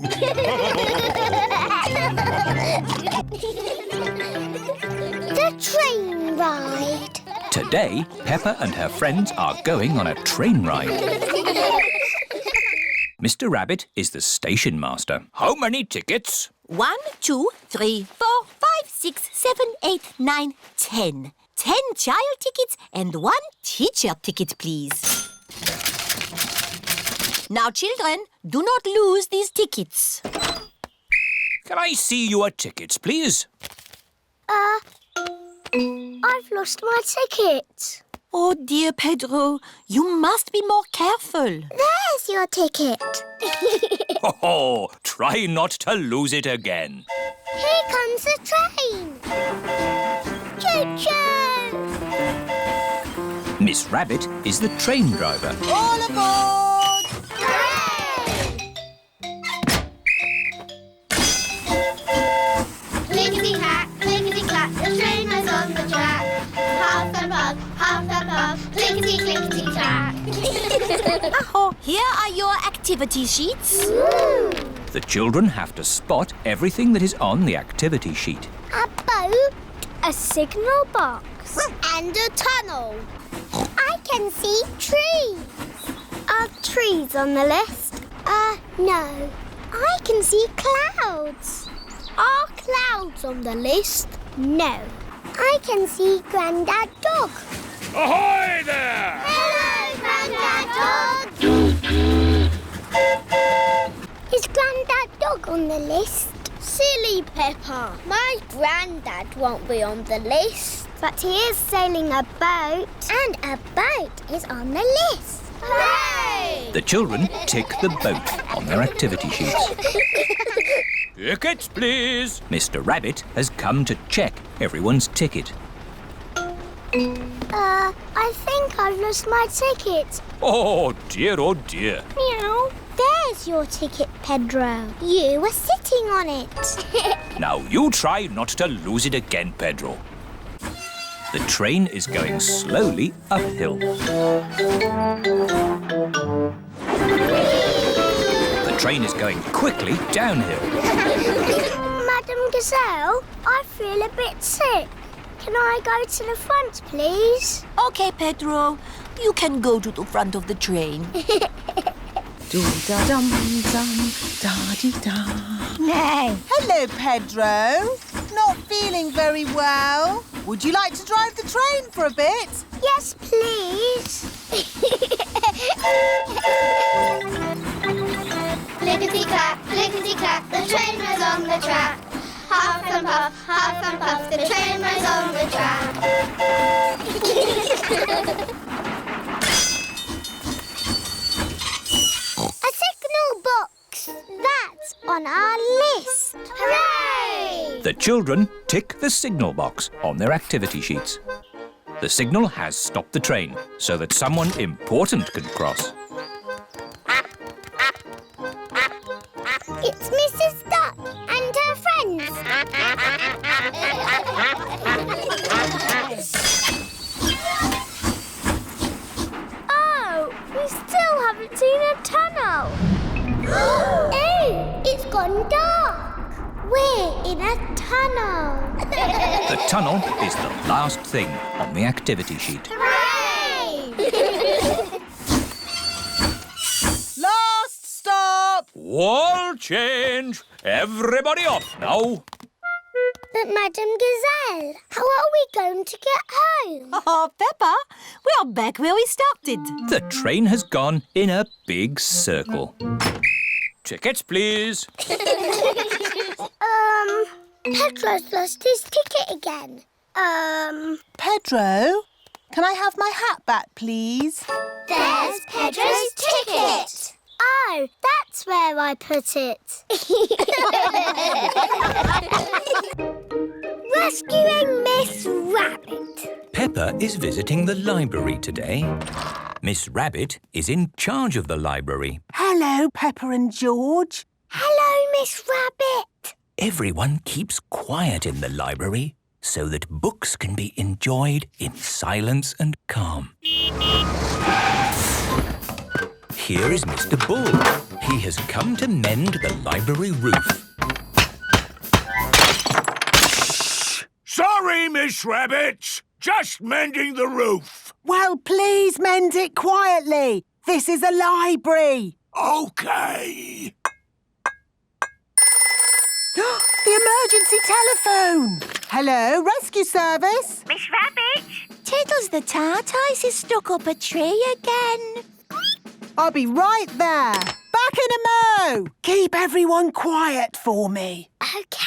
The train ride. Today, Peppa and her friends are going on a train ride. Mr. Rabbit is the station master. How many tickets? 1, 2, 3, 4, 5, 6, 7, 8, 9, 10. 10 child tickets and 1 teacher ticket, please. Now, children, do not lose these tickets. Can I see your tickets, please? I've lost my ticket. Oh, dear Pedro, you must be more careful. There's your ticket. Oh, try not to lose it again. Here comes the train. Choo-choo! Miss Rabbit is the train driver. All aboard! Hooray! Clickety-clack, clickety-clack, the train is on the track. Half and puff, clickety-clickety-clack. Oh, here are your activity sheets. The children have to spot everything that is on the activity sheet. A boat, a signal box, and a tunnel. I can see trees. Are trees on the list? No. I can see clouds. Are clouds on the list? No. I can see Grandad Dog. Ahoy there! Hello, Grandad Dog! Is Grandad Dog on the list? Silly Peppa. My Grandad won't be on the list. But he is sailing a boat. And a boat is on the list. Hooray! The children tick the boat on their activity sheets. Tickets, please. Mr. Rabbit has come to check everyone's ticket. I think I've lost my ticket. Oh, dear, oh, dear. Meow. There's your ticket, Pedro. You were sitting on it. Now you try not to lose it again, Pedro. The train is going slowly uphill. The train is going quickly downhill. Madam Gazelle, I feel a bit sick. Can I go to the front, please? OK, Pedro. You can go to the front of the train. Do-da-dum-dum, da-dee-da. Nay. Hello, Pedro. Not feeling very well. Would you like to drive the train for a bit? Yes, please. Clickety-clack, clickety-clack, the train is on the track. Half and puff, the train is on the track. A signal box. That's on our list. Hooray! The children tick the signal box on their activity sheets. The signal has stopped the train so that someone important can cross. It's Mrs. Duck and her friends. Oh, we still haven't seen a tunnel. Oh, it's gone dark. We're in a tunnel. The tunnel is the last thing on the activity sheet. Hooray! Last stop! Wall change! Everybody off now! But Madam Gazelle, how are we going to get home? Oh, Peppa, we are back where we started. The train has gone in a big circle. Tickets, please. Pedro's lost his ticket again. Pedro, can I have my hat back, please? There's Pedro's ticket. Oh, that's where I put it. Rescuing Miss Rabbit. Peppa is visiting the library today. Miss Rabbit is in charge of the library. Hello, Peppa and George. Hello, Miss Rabbit. Everyone keeps quiet in the library so that books can be enjoyed in silence and calm. Here is Mr. Bull. He has come to mend the library roof. Sorry, Miss Rabbit. Just mending the roof. Well, please mend it quietly. This is a library. OK. The emergency telephone! Hello, rescue service? Miss Rabbit? Tiddles the tortoise is stuck up a tree again. I'll be right there. Back in a mo! Keep everyone quiet for me. OK.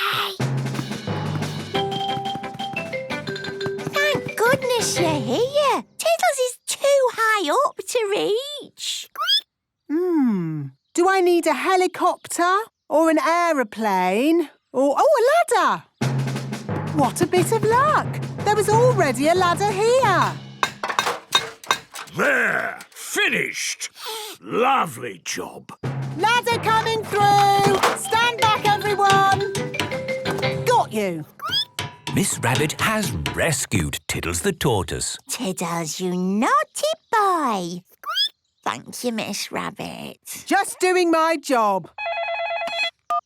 Thank goodness you're here. Tiddles is too high up to reach. Do I need a helicopter or an aeroplane? Or, a ladder! What a bit of luck! There was already a ladder here. There! Finished! Lovely job. Ladder coming through! Stand back, everyone! Got you. Miss Rabbit has rescued Tiddles the tortoise. Tiddles, you naughty boy. Thank you, Miss Rabbit. Just doing my job.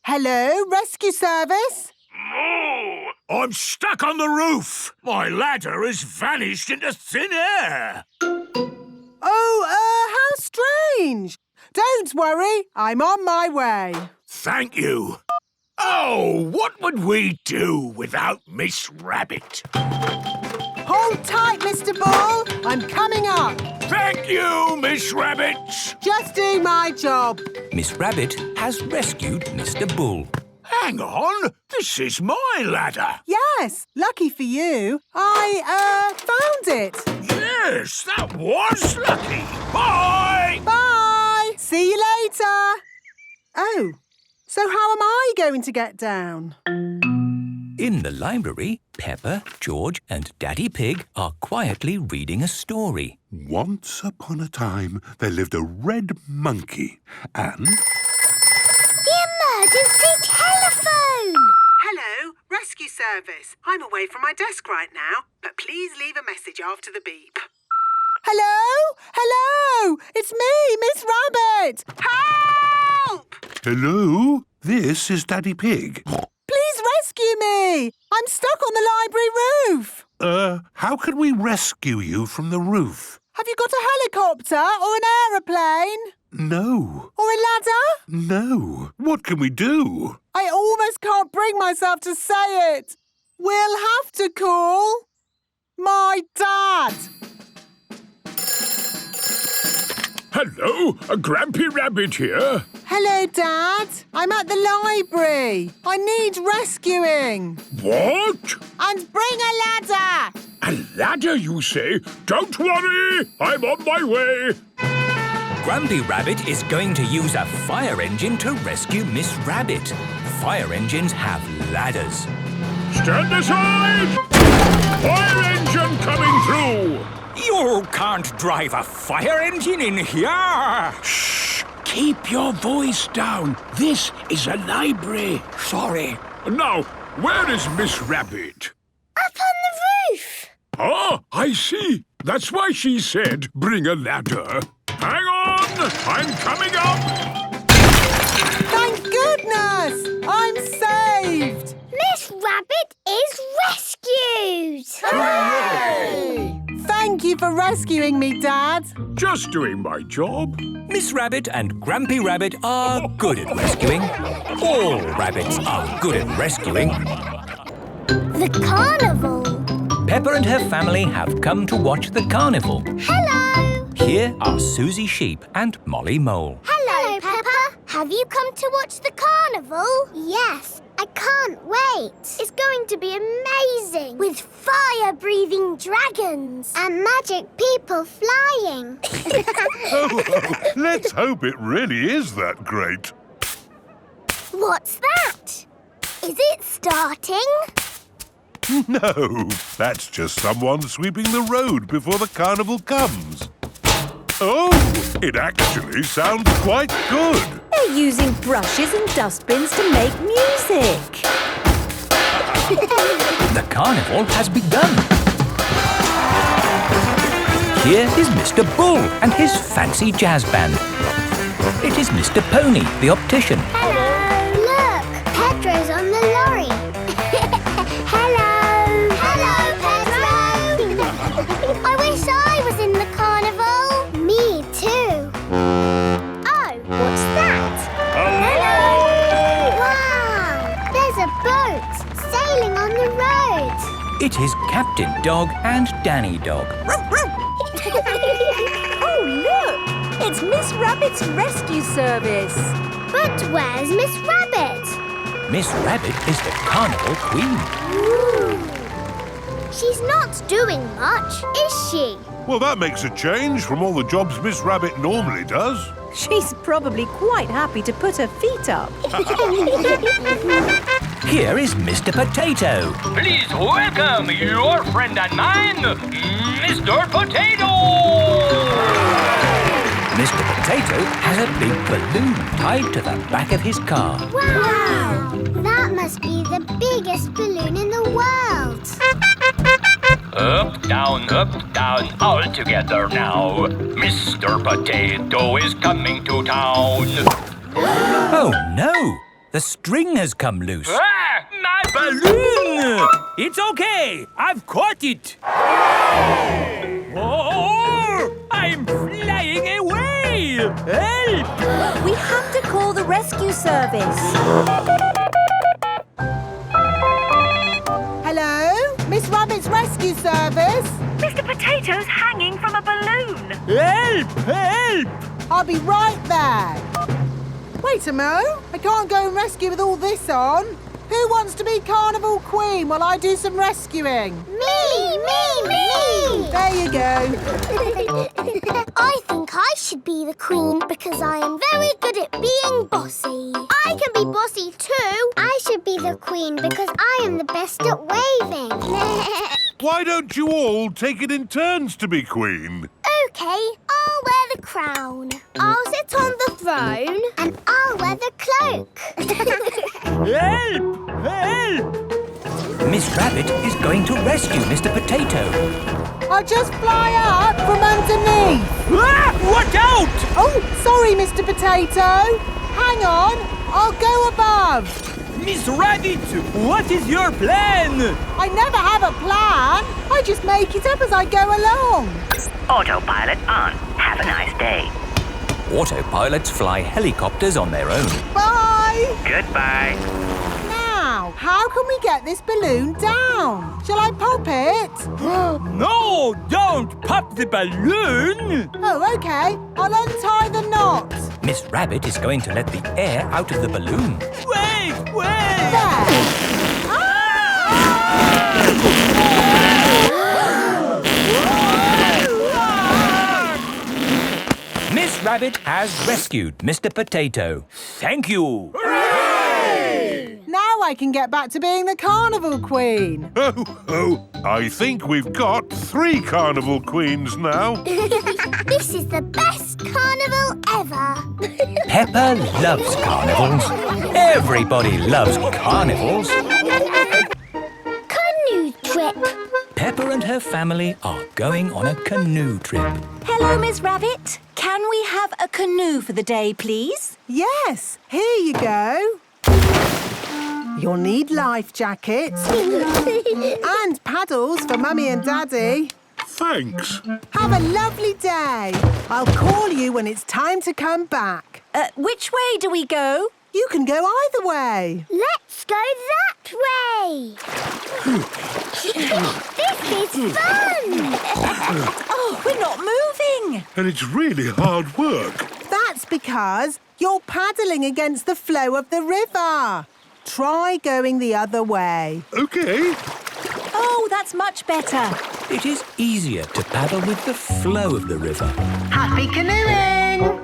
Hello, rescue service? Oh, I'm stuck on the roof. My ladder has vanished into thin air. Oh, how strange. Don't worry, I'm on my way. Thank you. Oh, what would we do without Miss Rabbit? Hold tight, Mr. Bull. I'm coming up. Thank you, Miss Rabbit. Just doing my job. Miss Rabbit has rescued Mr. Bull. Hang on, this is my ladder. Yes, lucky for you. I, found it. Yes, that was lucky. Bye. Bye. See you later. Oh, so how am I going to get down? In the library, Peppa, George and Daddy Pig are quietly reading a story. Once upon a time, there lived a red monkey and... The emergency telephone! Hello, rescue service. I'm away from my desk right now, but please leave a message after the beep. Hello? Hello? It's me, Miss Rabbit. Help! Hello? This is Daddy Pig. Please rescue me. I'm stuck on the library roof. How can we rescue you from the roof? Have you got a helicopter or an aeroplane? No. Or a ladder? No. What can we do? I almost can't bring myself to say it. We'll have to call my dad. Hello, Grampy Rabbit here. Hello, Dad. I'm at the library. I need rescuing. What? And bring a ladder. A ladder, you say? Don't worry, I'm on my way. Grumpy Rabbit is going to use a fire engine to rescue Miss Rabbit. Fire engines have ladders. Stand aside! Fire engine coming through! You can't drive a fire engine in here! Shh! Keep your voice down. This is a library. Sorry. Now, where is Miss Rabbit? Up on the roof. Ah, I see. That's why she said bring a ladder. Hang on! I'm coming up! Thank goodness! I'm saved! Miss Rabbit is rescued! Hooray! Thank you for rescuing me, Dad. Just doing my job. Miss Rabbit and Grumpy Rabbit are good at rescuing. All rabbits are good at rescuing. The carnival. Peppa and her family have come to watch the carnival. Hello. Here are Susie Sheep and Molly Mole. Hello, Peppa. Have you come to watch the carnival? Yes. I can't wait. It's going to be amazing. With fire-breathing dragons. And magic people flying. Let's hope it really is that great. What's that? Is it starting? No, that's just someone sweeping the road before the carnival comes. Oh, it actually sounds quite good. They're using brushes and dustbins to make music. The carnival has begun. Here is Mr. Bull and his fancy jazz band. It is Mr. Pony, the optician. Hello. Look, Pedro's on the lorry. Hello. Hello, Pedro. I wish I was in the carnival. Me too. Oh, what's that? Hello! Wow, there's It is Captain Dog and Danny Dog. Oh, look! It's Miss Rabbit's rescue service. But where's Miss Rabbit? Miss Rabbit is the Carnival Queen. Ooh. She's not doing much, is she? Well, that makes a change from all the jobs Miss Rabbit normally does. She's probably quite happy to put her feet up. Here is Mr. Potato. Please welcome your friend and mine, Mr. Potato! Mr. Potato has a big balloon tied to the back of his car. Wow! That must be the biggest balloon in the world. Up, down, all together now. Mr. Potato is coming to town. Oh, no! The string has come loose. Ah, my Balloon! It's okay! I've caught it! Oh! I'm flying away! Help! We have to call the rescue service. Hello? Miss Rabbit's rescue service? Mr. Potato's hanging from a balloon. Help! Help! I'll be right there. Wait a mo. I can't go and rescue with all this on. Who wants to be Carnival Queen while I do some rescuing? Me! There you go. I think I should be the queen because I am very good at being bossy. I can be bossy too. I should be the queen because I am the best at waving. Why don't you all take it in turns to be queen? OK, I'll wear the crown. I'll sit on the throne and I'll wear the cloak. Help! Help! Miss Rabbit is going to rescue Mr. Potato. I'll just fly up from underneath. Ah! Watch out! Oh, sorry, Mr. Potato. Hang on, I'll go above. Miss Rabbit, what is your plan? I never have a plan. I just make it up as I go along. Autopilot on. Have a nice day. Autopilots fly helicopters on their own. Bye. Goodbye. Now, how can we get this balloon down? Shall I pop it? No, don't pop the balloon! Oh, OK. I'll untie the knot. Miss Rabbit is going to let the air out of the balloon. Wait! There. Miss Rabbit has rescued Mr. Potato. Thank you! Now I can get back to being the Carnival Queen. Oh, I think we've got 3 Carnival Queens now. This is the best carnival ever. Peppa loves carnivals. Everybody loves carnivals. Canoe trip. Peppa and her family are going on a canoe trip. Hello, Miss Rabbit. Can we have a canoe for the day, please? Yes, here you go. You'll need life jackets and paddles for Mummy and Daddy. Thanks. Have a lovely day. I'll call you when it's time to come back. Which way do we go? You can go either way. Let's go that way. This is fun. Oh, we're not moving. And it's really hard work. That's because you're paddling against the flow of the river. Try going the other way. OK. Oh, that's much better. It is easier to paddle with the flow of the river. Happy canoeing!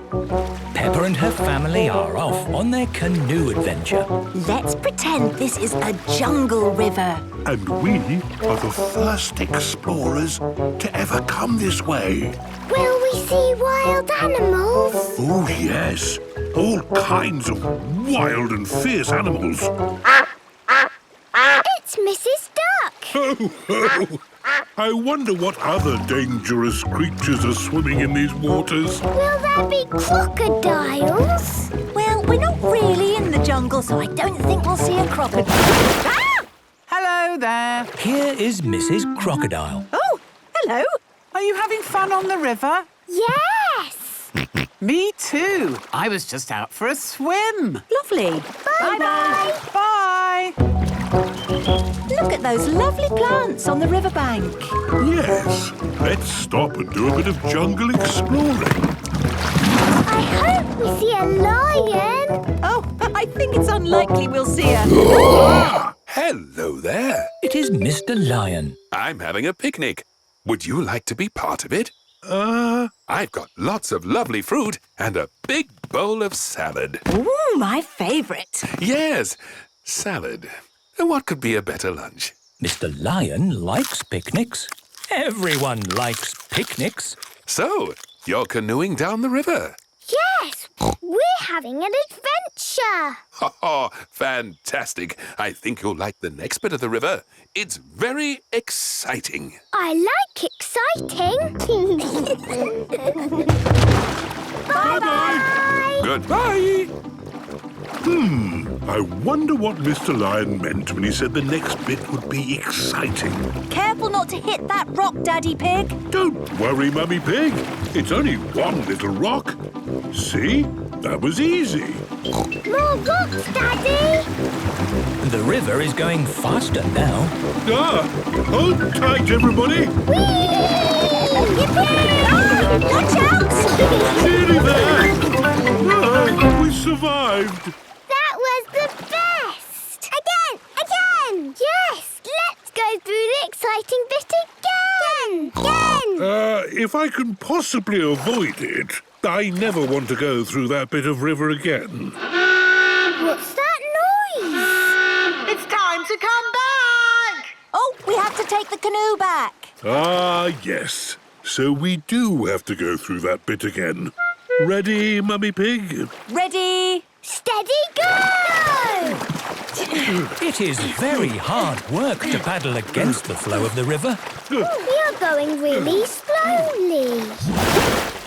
Peppa and her family are off on their canoe adventure. Let's pretend this is a jungle river. And we are the first explorers to ever come this way. Will we see wild animals? Oh, yes. All kinds of wild and fierce animals. It's Mrs. Duck. Oh. I wonder what other dangerous creatures are swimming in these waters. Will there be crocodiles? Well, we're not really in the jungle, so I don't think we'll see a crocodile. Ah! Hello there. Here is Mrs. Crocodile. Oh, hello. Are you having fun on the river? Yes. Me too. I was just out for a swim. Lovely. Bye-bye. Bye. Look at those lovely plants on the riverbank. Yes, let's stop and do a bit of jungle exploring. I hope we see a lion. Oh, I think it's unlikely we'll see her. Hello there. It is Mr. Lion. I'm having a picnic. Would you like to be part of it? I've got lots of lovely fruit and a big bowl of salad. Ooh, my favourite. Yes, salad. What could be a better lunch? Mr. Lion likes picnics. Everyone likes picnics. So, you're canoeing down the river? Yes, we're having an adventure. Oh, fantastic. I think you'll like the next bit of the river. It's very exciting. I like exciting. Bye-bye. Goodbye. I wonder what Mr. Lion meant when he said the next bit would be exciting. Careful not to hit that rock, Daddy Pig. Don't worry, Mummy Pig. It's only one little rock. See? That was easy. More rocks, Daddy. The river is going faster now. Hold tight, everybody. Watch out! Nearly there. We survived. That was the best! Again! Yes! Let's go through the exciting bit again! If I can possibly avoid it, I never want to go through that bit of river again. What's that noise? It's time to come back! Oh, we have to take the canoe back. Yes. So we do have to go through that bit again. Ready, Mummy Pig? Ready? Steady, go! It is very hard work to paddle against the flow of the river. We are going really slowly.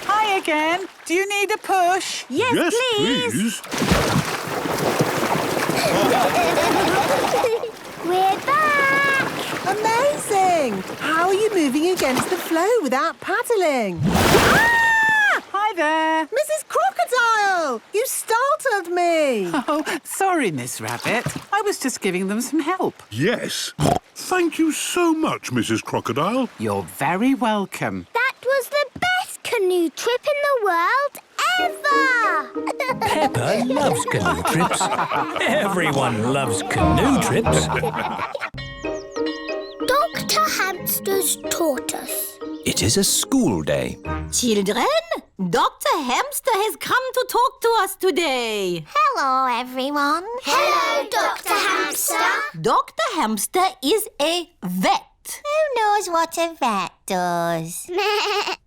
Hi again. Do you need a push? Yes, please. We're back. Amazing. How are you moving against the flow without paddling? Hi there. Mrs. Crocodile! You startled me. Oh, sorry, Miss Rabbit. I was just giving them some help. Yes. Thank you so much, Mrs. Crocodile. You're very welcome. That was the best canoe trip in the world ever. Peppa loves canoe trips. Everyone loves canoe trips. Dr. Hamster's tortoise. It is a school day. Children, Dr. Hamster has come to talk to us today. Hello, everyone. Hello, Dr. Hamster. Dr. Hamster is a vet. Who knows what a vet does?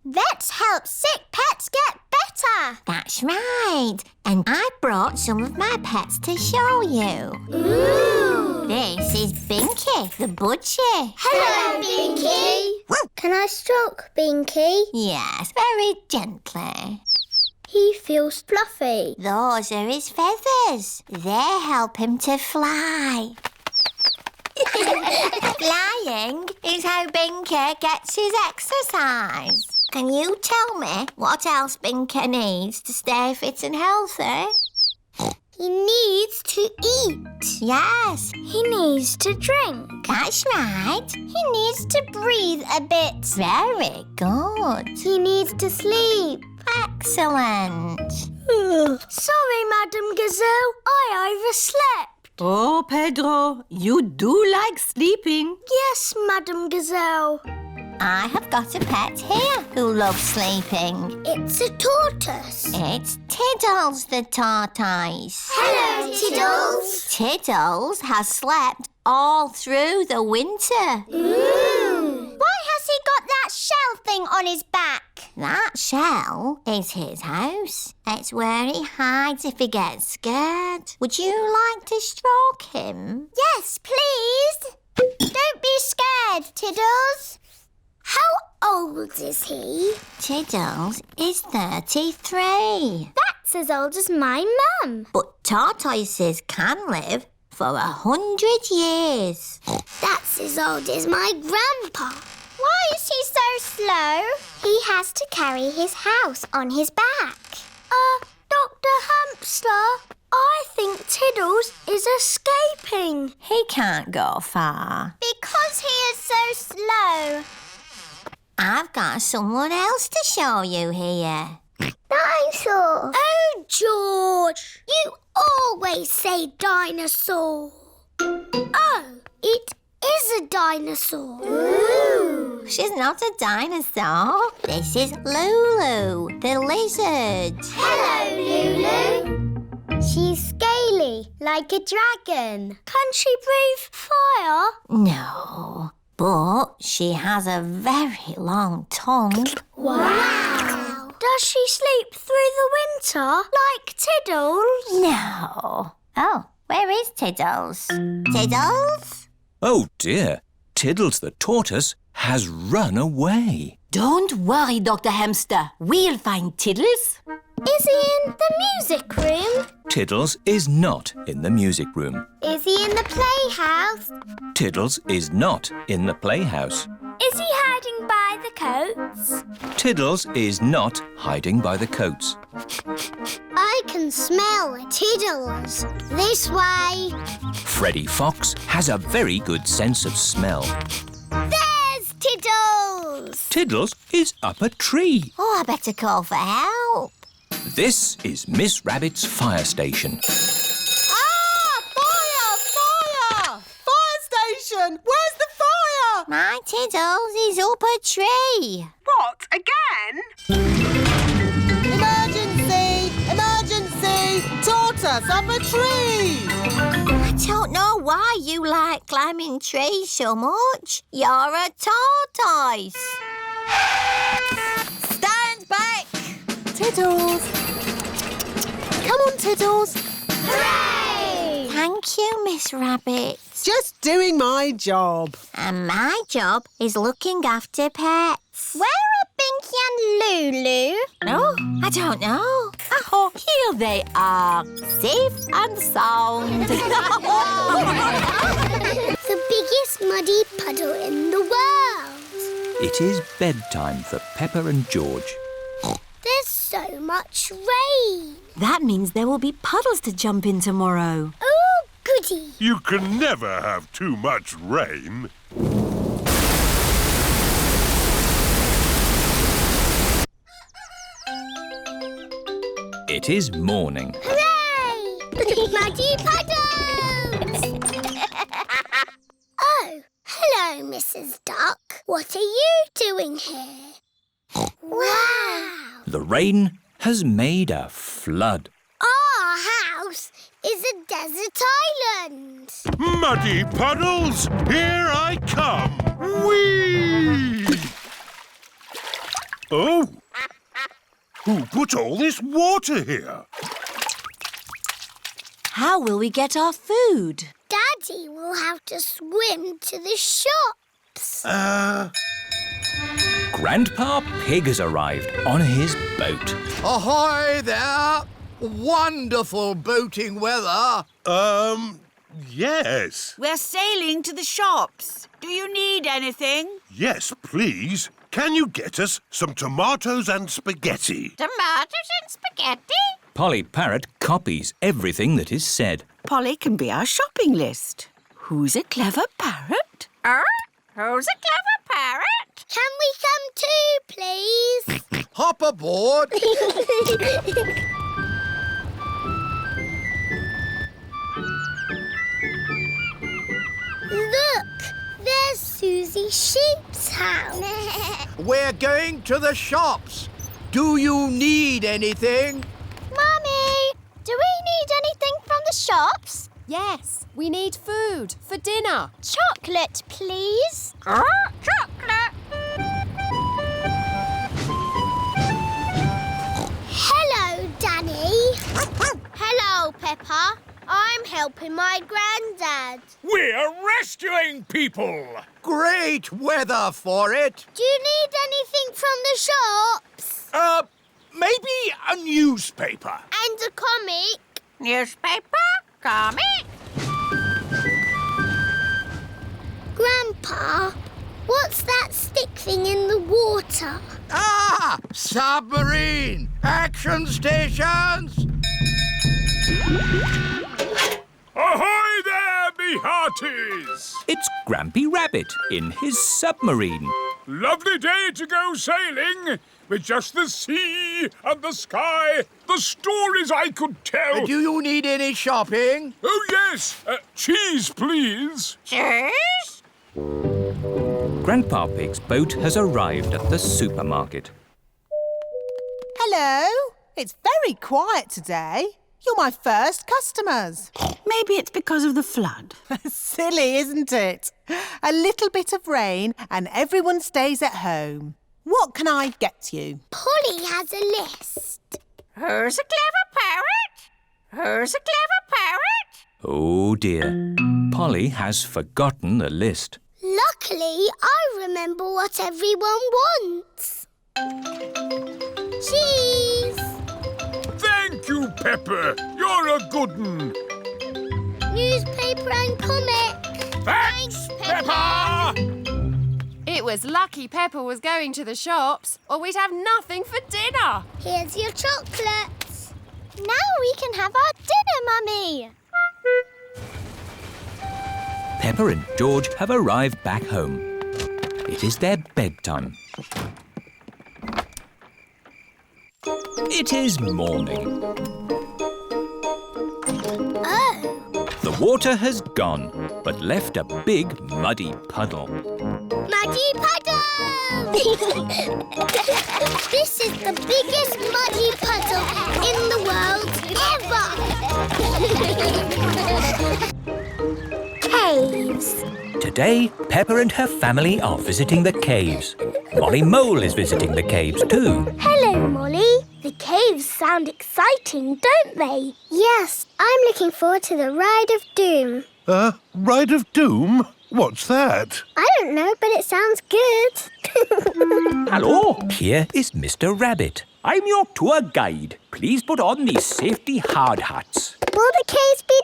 Vets help sick pets get better. That's right. And I brought some of my pets to show you. Ooh. This is Binky, the budgie. Hello, Binky. Can I stroke Binky? Yes, very gently. He feels fluffy. Those are his feathers. They help him to fly. Flying is how Binky gets his exercise. Can you tell me what else Binky needs to stay fit and healthy? He needs to eat. Yes. He needs to drink. That's right. He needs to breathe a bit. Very good. He needs to sleep. Excellent. Sorry, Madam Gazelle. I overslept. Oh, Pedro, you do like sleeping. Yes, Madam Gazelle. I have got a pet here who loves sleeping. It's a tortoise. It's Tiddles the tortoise. Hello, Tiddles. Tiddles has slept all through the winter. Ooh. Why has he got that shell thing on his back? That shell is his house. It's where he hides if he gets scared. Would you like to stroke him? Yes, please. Don't be scared, Tiddles. How old is he? Tiddles is 33. That's as old as my mum. But tortoises can live for 100 years. That's as old as my grandpa. Why is he so slow? He has to carry his house on his back. Dr. Hamster, I think Tiddles is escaping. He can't go far. Because he is so slow. I've got someone else to show you here. Dinosaur. Oh, George. You always say dinosaur. Oh, it is a dinosaur. Ooh. She's not a dinosaur. This is Lulu, the lizard. Hello, Lulu. She's scaly, like a dragon. Can she breathe fire? No, but she has a very long tongue. Wow. Does she sleep through the winter, like Tiddles? No. Oh, where is Tiddles? Tiddles? Oh dear, Tiddles the tortoise has run away. Don't worry, Dr. Hamster. We'll find Tiddles. Is he in the music room? Tiddles is not in the music room. Is he in the playhouse? Tiddles is not in the playhouse. Is he hiding by the coats? Tiddles is not hiding by the coats. I can smell Tiddles. This way. Freddy Fox has a very good sense of smell. There's Tiddles! Tiddles is up a tree. Oh, I better call for help. This is Miss Rabbit's fire station. Ah! Fire! Fire! Fire station! Where's the fire? My Tiddles is up a tree. What? Again? Emergency! Emergency! Tortoise up a tree! I don't know why you like climbing trees so much. You're a tortoise. Stand back! Tiddles! Come on, Tiddles! Hooray! Thank you, Miss Rabbit. Just doing my job. And my job is looking after pets. Where are Binky and Lulu? Oh, I don't know. Oh, here they are, safe and sound. The biggest muddy puddle in the world. It is bedtime for Peppa and George. There's so much rain. That means there will be puddles to jump in tomorrow. Oh, goody. You can never have too much rain. It is morning. Hooray! Muddy puddles! Oh, hello, Mrs. Duck. What are you doing here? Wow! The rain has made a flood. Our house is a desert island. Muddy puddles, here I come. Whee! Oh! Who put all this water here? How will we get our food? Daddy will have to swim to the shops. Grandpa Pig has arrived on his boat. Ahoy there! Wonderful boating weather. Yes. We're sailing to the shops. Do you need anything? Yes, please. Can you get us some tomatoes and spaghetti? Tomatoes and spaghetti? Polly Parrot copies everything that is said. Polly can be our shopping list. Who's a clever parrot? Who's a clever parrot? Can we come too, please? Hop aboard. Look, there's Susie Sheep's house. We're going to the shops. Do you need anything? Mummy, do we need anything from the shops? Yes, we need food for dinner. Chocolate, please. Chocolate. Hello, Danny. Hello, Peppa. I'm helping my granddad. We're rescuing people. Great weather for it. Do you need anything from the shops? Maybe a newspaper. And a comic. Newspaper? Comic? Grandpa, what's that stick thing in the water? Ah! Submarine! Action stations! Ahoy there, me hearties! It's Grampy Rabbit in his submarine. Lovely day to go sailing, with just the sea and the sky, the stories I could tell. Do you need any shopping? Oh, yes. Cheese, please. Cheese? Grandpa Pig's boat has arrived at the supermarket. Hello. It's very quiet today. You're my first customers. Maybe it's because of the flood. Silly, isn't it? A little bit of rain and everyone stays at home. What can I get you? Polly has a list. Who's a clever parrot? Who's a clever parrot? Oh dear. Polly has forgotten the list. Luckily, I remember what everyone wants. Cheese! Thank you, Pepper. You're a good un. Newspaper and comic. Thanks, Peppa! It was lucky Peppa was going to the shops, or we'd have nothing for dinner. Here's your chocolates. Now we can have our dinner, Mummy. Peppa and George have arrived back home. It is their bedtime. It is morning. Oh. The water has gone, but left a big muddy puddle. Muddy puddle! This is the biggest muddy puddle in the world ever! Caves. Today, Peppa and her family are visiting the caves. Molly Mole is visiting the caves too. Hello, Molly. The caves sound exciting, don't they? Yes, I'm looking forward to the Ride of Doom. Ride of Doom? What's that? I don't know, but it sounds good. Hello, here is Mr. Rabbit. I'm your tour guide. Please put on these safety hard hats. Will the caves be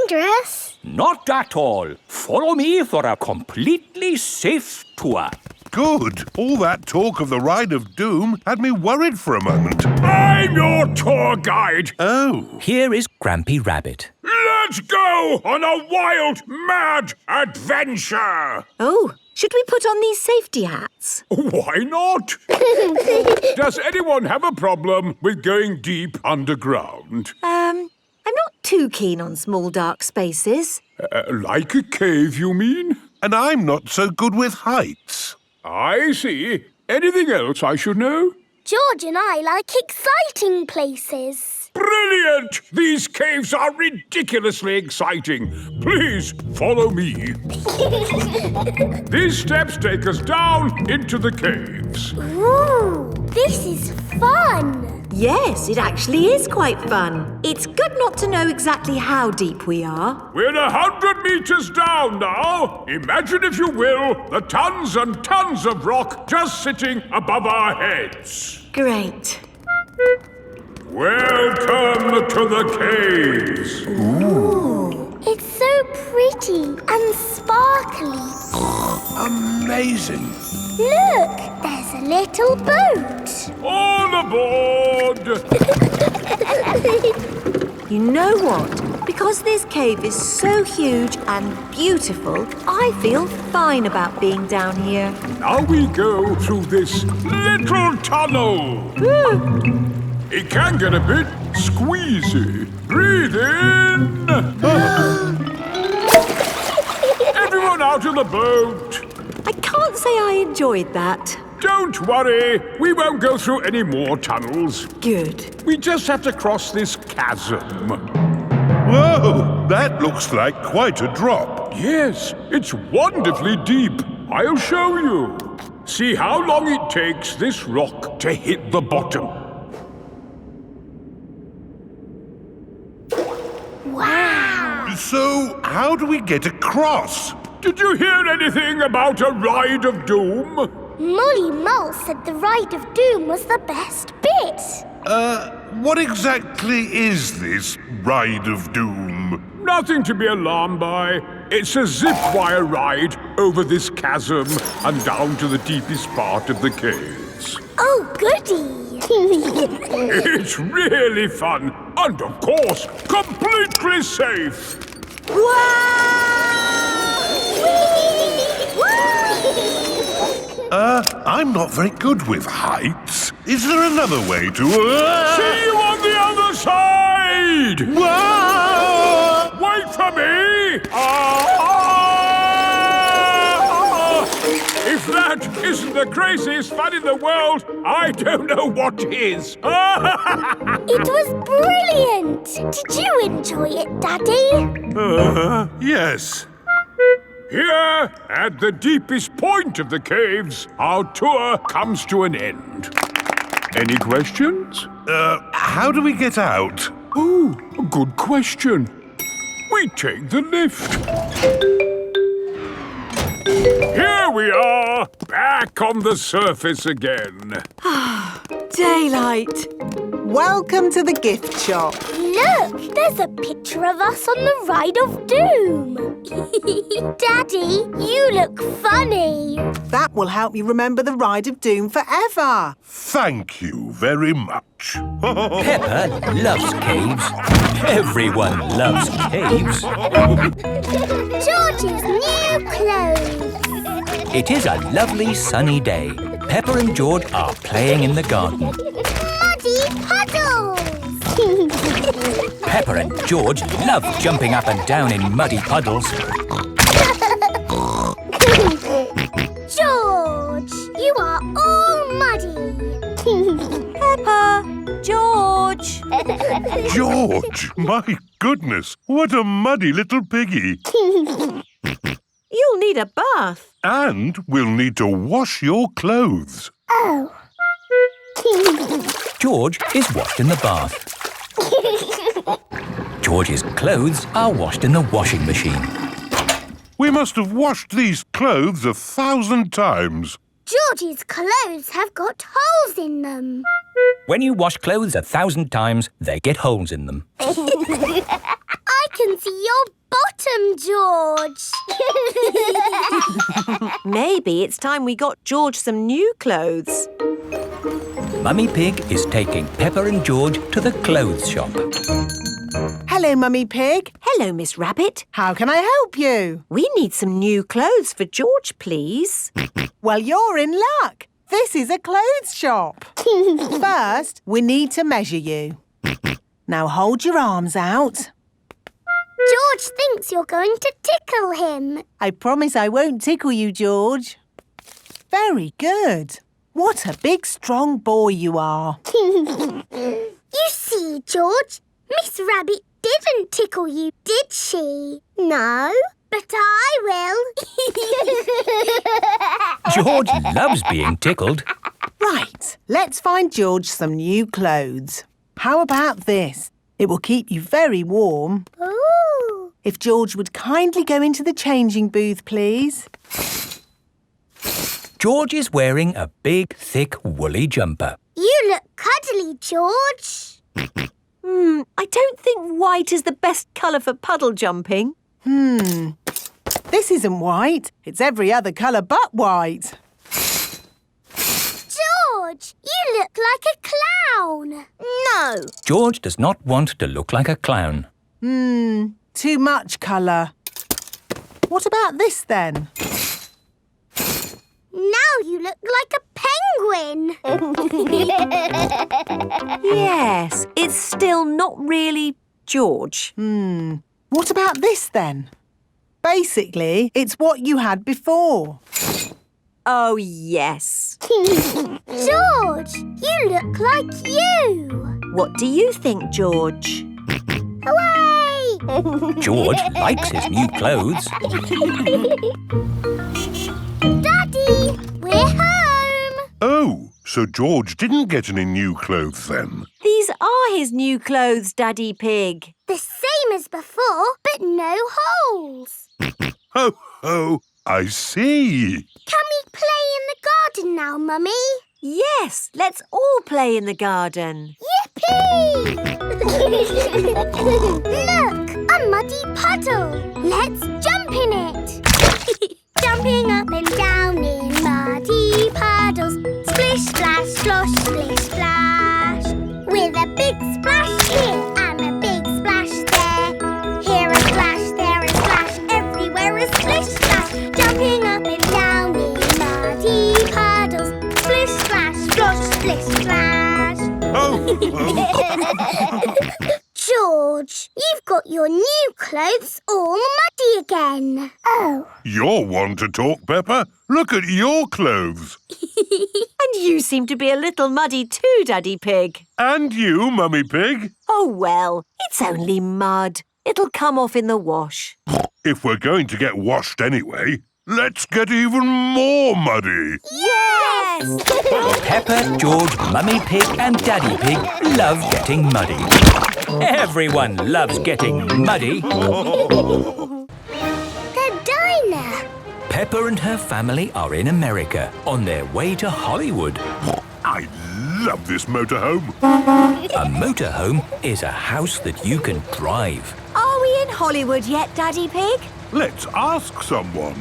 dangerous? Not at all. Follow me for a completely safe tour. Good. All that talk of the Ride of Doom had me worried for a moment. I'm your tour guide. Oh. Here is Grampy Rabbit. Let's go on a wild, mad adventure. Oh, should we put on these safety hats? Why not? Does anyone have a problem with going deep underground? I'm not too keen on small dark spaces. Like a cave, you mean? And I'm not so good with heights. I see. Anything else I should know? George and I like exciting places. Brilliant! These caves are ridiculously exciting. Please follow me. These steps take us down into the caves. Ooh, this is fun. Yes, it actually is quite fun. It's good not to know exactly how deep we are. We're 100 meters down now. Imagine, if you will, the tons and tons of rock just sitting above our heads. Great. Welcome to the caves. Ooh, it's so pretty and sparkly. Amazing. Look, there's a little boat. All aboard! You know what? Because this cave is so huge and beautiful, I feel fine about being down here. Now we go through this little tunnel. It can get a bit squeezy. Breathe in. Everyone out of the boat. I can't say I enjoyed that. Don't worry. We won't go through any more tunnels. Good. We just have to cross this chasm. Whoa! That looks like quite a drop. Yes, it's wonderfully deep. I'll show you. See how long it takes this rock to hit the bottom. Wow! So, how do we get across? Did you hear anything about a Ride of Doom? Molly Mole said the Ride of Doom was the best bit. What exactly is this Ride of Doom? Nothing to be alarmed by. It's a zip wire ride over this chasm and down to the deepest part of the caves. Oh, goody! It's really fun and, of course, completely safe. I'm not very good with heights. Is there another way to... See you on the other side! Whoa! Wait for me! If that isn't the craziest fun in the world, I don't know what is. It was brilliant! Did you enjoy it, Daddy? Yes. Here, at the deepest point of the caves, our tour comes to an end. Any questions? How do we get out? Oh, good question. We take the lift. Here we are, back on the surface again. Daylight. Welcome to the gift shop. Look, there's a picture of us on the Ride of Doom. Daddy, you look funny. That will help you remember the Ride of Doom forever. Thank you very much. Peppa loves caves. Everyone loves caves. George's new clothes. It is a lovely sunny day. Peppa and George are playing in the garden. Muddy puddles. Peppa and George love jumping up and down in muddy puddles. George, you are all muddy. Peppa, George. George, my goodness, what a muddy little piggy. You'll need a bath. And we'll need to wash your clothes. Oh. George is washed in the bath. George's clothes are washed in the washing machine. We must have washed these clothes 1,000 times. George's clothes have got holes in them. When you wash clothes 1,000 times, they get holes in them. I can see your bottom, George. Maybe it's time we got George some new clothes. Mummy Pig is taking Peppa and George to the clothes shop. Hello, Mummy Pig. Hello, Miss Rabbit. How can I help you? We need some new clothes for George, please. Well, you're in luck. This is a clothes shop. First, we need to measure you. Now hold your arms out. George thinks you're going to tickle him. I promise I won't tickle you, George. Very good. What a big, strong boy you are. You see, George, Miss Rabbit didn't tickle you, did she? No, but I will. George loves being tickled. Right, let's find George some new clothes. How about this? It will keep you very warm. Ooh. If George would kindly go into the changing booth, please. George is wearing a big, thick, woolly jumper. You look cuddly, George. I don't think white is the best colour for puddle jumping. This isn't white. It's every other colour but white. George, you look like a clown. No. George does not want to look like a clown. Too much colour. What about this then? Now you look like a penguin. Yes, it's still not really George. What about this then? Basically, it's what you had before. Oh, yes. George, you look like you. What do you think, George? Hooray! George likes his new clothes. Daddy, we're home. Oh, so George didn't get any new clothes then? These are his new clothes, Daddy Pig. The same as before, but no holes. Ho, ho, I see. Can we play in the garden now, Mummy? Yes, let's all play in the garden. Yippee! Look, a muddy puddle. Let's jump in it. Jumping up and down in muddy puddles. Splish, splash, slosh, splish, splash. big splash here and a big splash there. Here a splash, there a splash, everywhere a splish splash. Jumping up and down in muddy puddles. Splish splash, splosh, splish splash. George, you've got your new clothes all muddy again. Oh. You're one to talk, Peppa. Look at your clothes. And you seem to be a little muddy too, Daddy Pig. And you, Mummy Pig. Oh, well, it's only mud. It'll come off in the wash. If we're going to get washed anyway, let's get even more muddy. Yes! Peppa, George, Mummy Pig and Daddy Pig love getting muddy. Everyone loves getting muddy. The diner. Peppa and her family are in America on their way to Hollywood. I love this motorhome. A motorhome is a house that you can drive. Are we in Hollywood yet, Daddy Pig? Let's ask someone.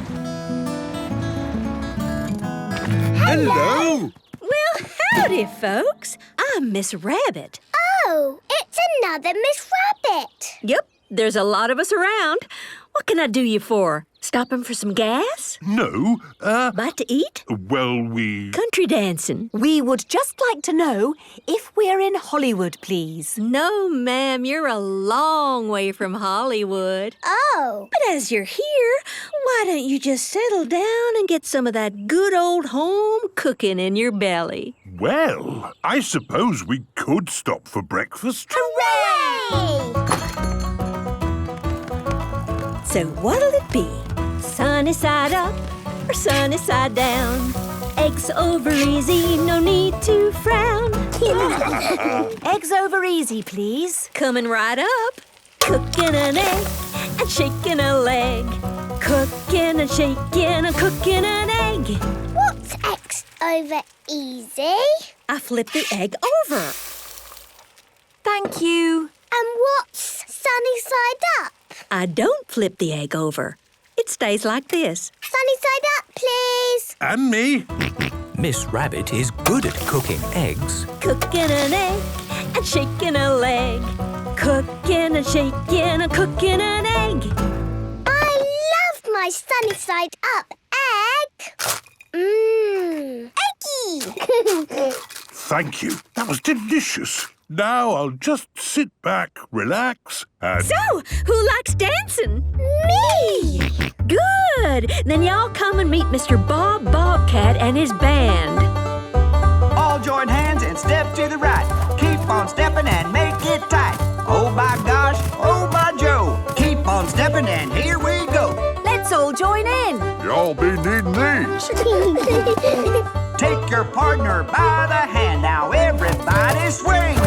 Hello. Well, howdy, folks. I'm Miss Rabbit. Oh, it's another Miss Rabbit. Yep, there's a lot of us around. What can I do you for? Stopping for some gas? No, Bite to eat? well, we... Country dancing? We would just like to know if we're in Hollywood, please. No, ma'am, you're a long way from Hollywood. Oh. But as you're here, why don't you just settle down and get some of that good old home cooking in your belly? Well, I suppose we could stop for breakfast. Hooray! So what'll it be? Sunny side up or sunny side down? Eggs over easy, no need to frown. Eggs over easy, please. Coming right up. Cooking an egg and shaking a leg. Cooking and shaking and cooking an egg. What's X over easy? I flip the egg over. Thank you. And what's sunny side up? I don't flip the egg over. It stays like this. Sunny side up, please. And me. Miss Rabbit is good at cooking eggs. Cooking an egg and shaking a leg. Cooking and shaking and cooking an egg. I love my sunny side up egg. Eggy. Thank you. That was delicious. Now I'll just sit back, relax, and... So, who likes dancing? Me. Good. Then y'all come and meet Mr. Bob Bobcat and his band. All join hands and step to the right. Keep on stepping and make it tight. Oh my gosh, oh my Joe. Keep on stepping and here we go. Let's all join in. Y'all be needing these. Take your partner by the hand. Now everybody swing.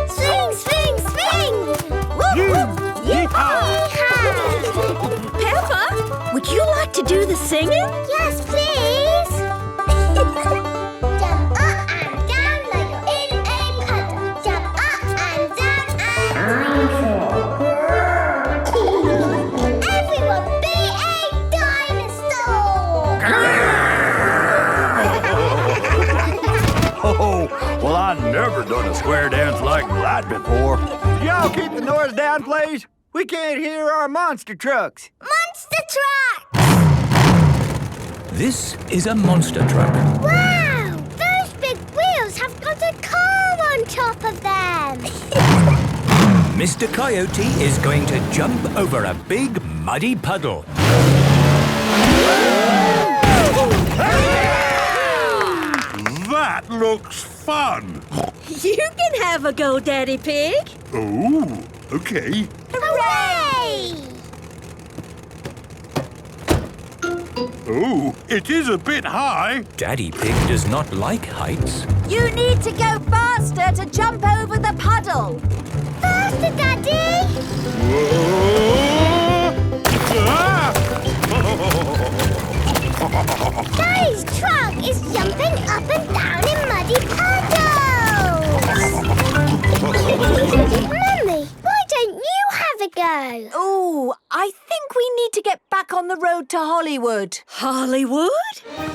Swing, swing, swing. Whoop, whoop. Yeehaw. Peppa, would you like to do the singing? Yes, please. Jump up and down like you're in a puddle. Jump up and down and... Everyone be a dinosaur! Oh, well, I've never done a square dance like that before. Y'all keep the noise down, please. We can't hear our monster trucks. Monster truck! This is a monster truck. Wow! Those big wheels have got a car on top of them. Mr. Coyote is going to jump over a big muddy puddle. That looks fun. You can have a go, Daddy Pig. Oh, okay. Hooray! Oh, it is a bit high. Daddy Pig does not like heights. You need to go faster to jump over the puddle. Faster, Daddy! Daddy's truck is jumping up and down in muddy puddles. Mummy, why don't you have a go? Oh, I think we need to get back on the the road to Hollywood. Hollywood?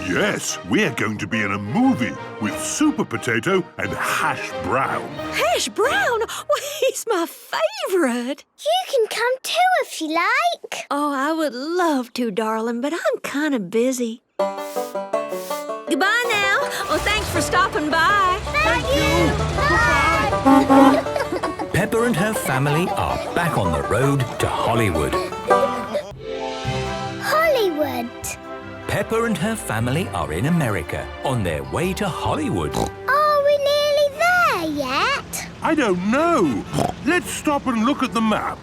Yes, we're going to be in a movie with Super Potato and Hash Brown. Hash Brown? Well, he's my favourite. You can come too if you like. Oh, I would love to, darling, but I'm kind of busy. Goodbye now. Oh, thanks for stopping by. Thank you. Bye. Peppa and her family are back on the road to Hollywood. Hollywood. Peppa and her family are in America on their way to Hollywood. Are we nearly there yet? I don't know. Let's stop and look at the map.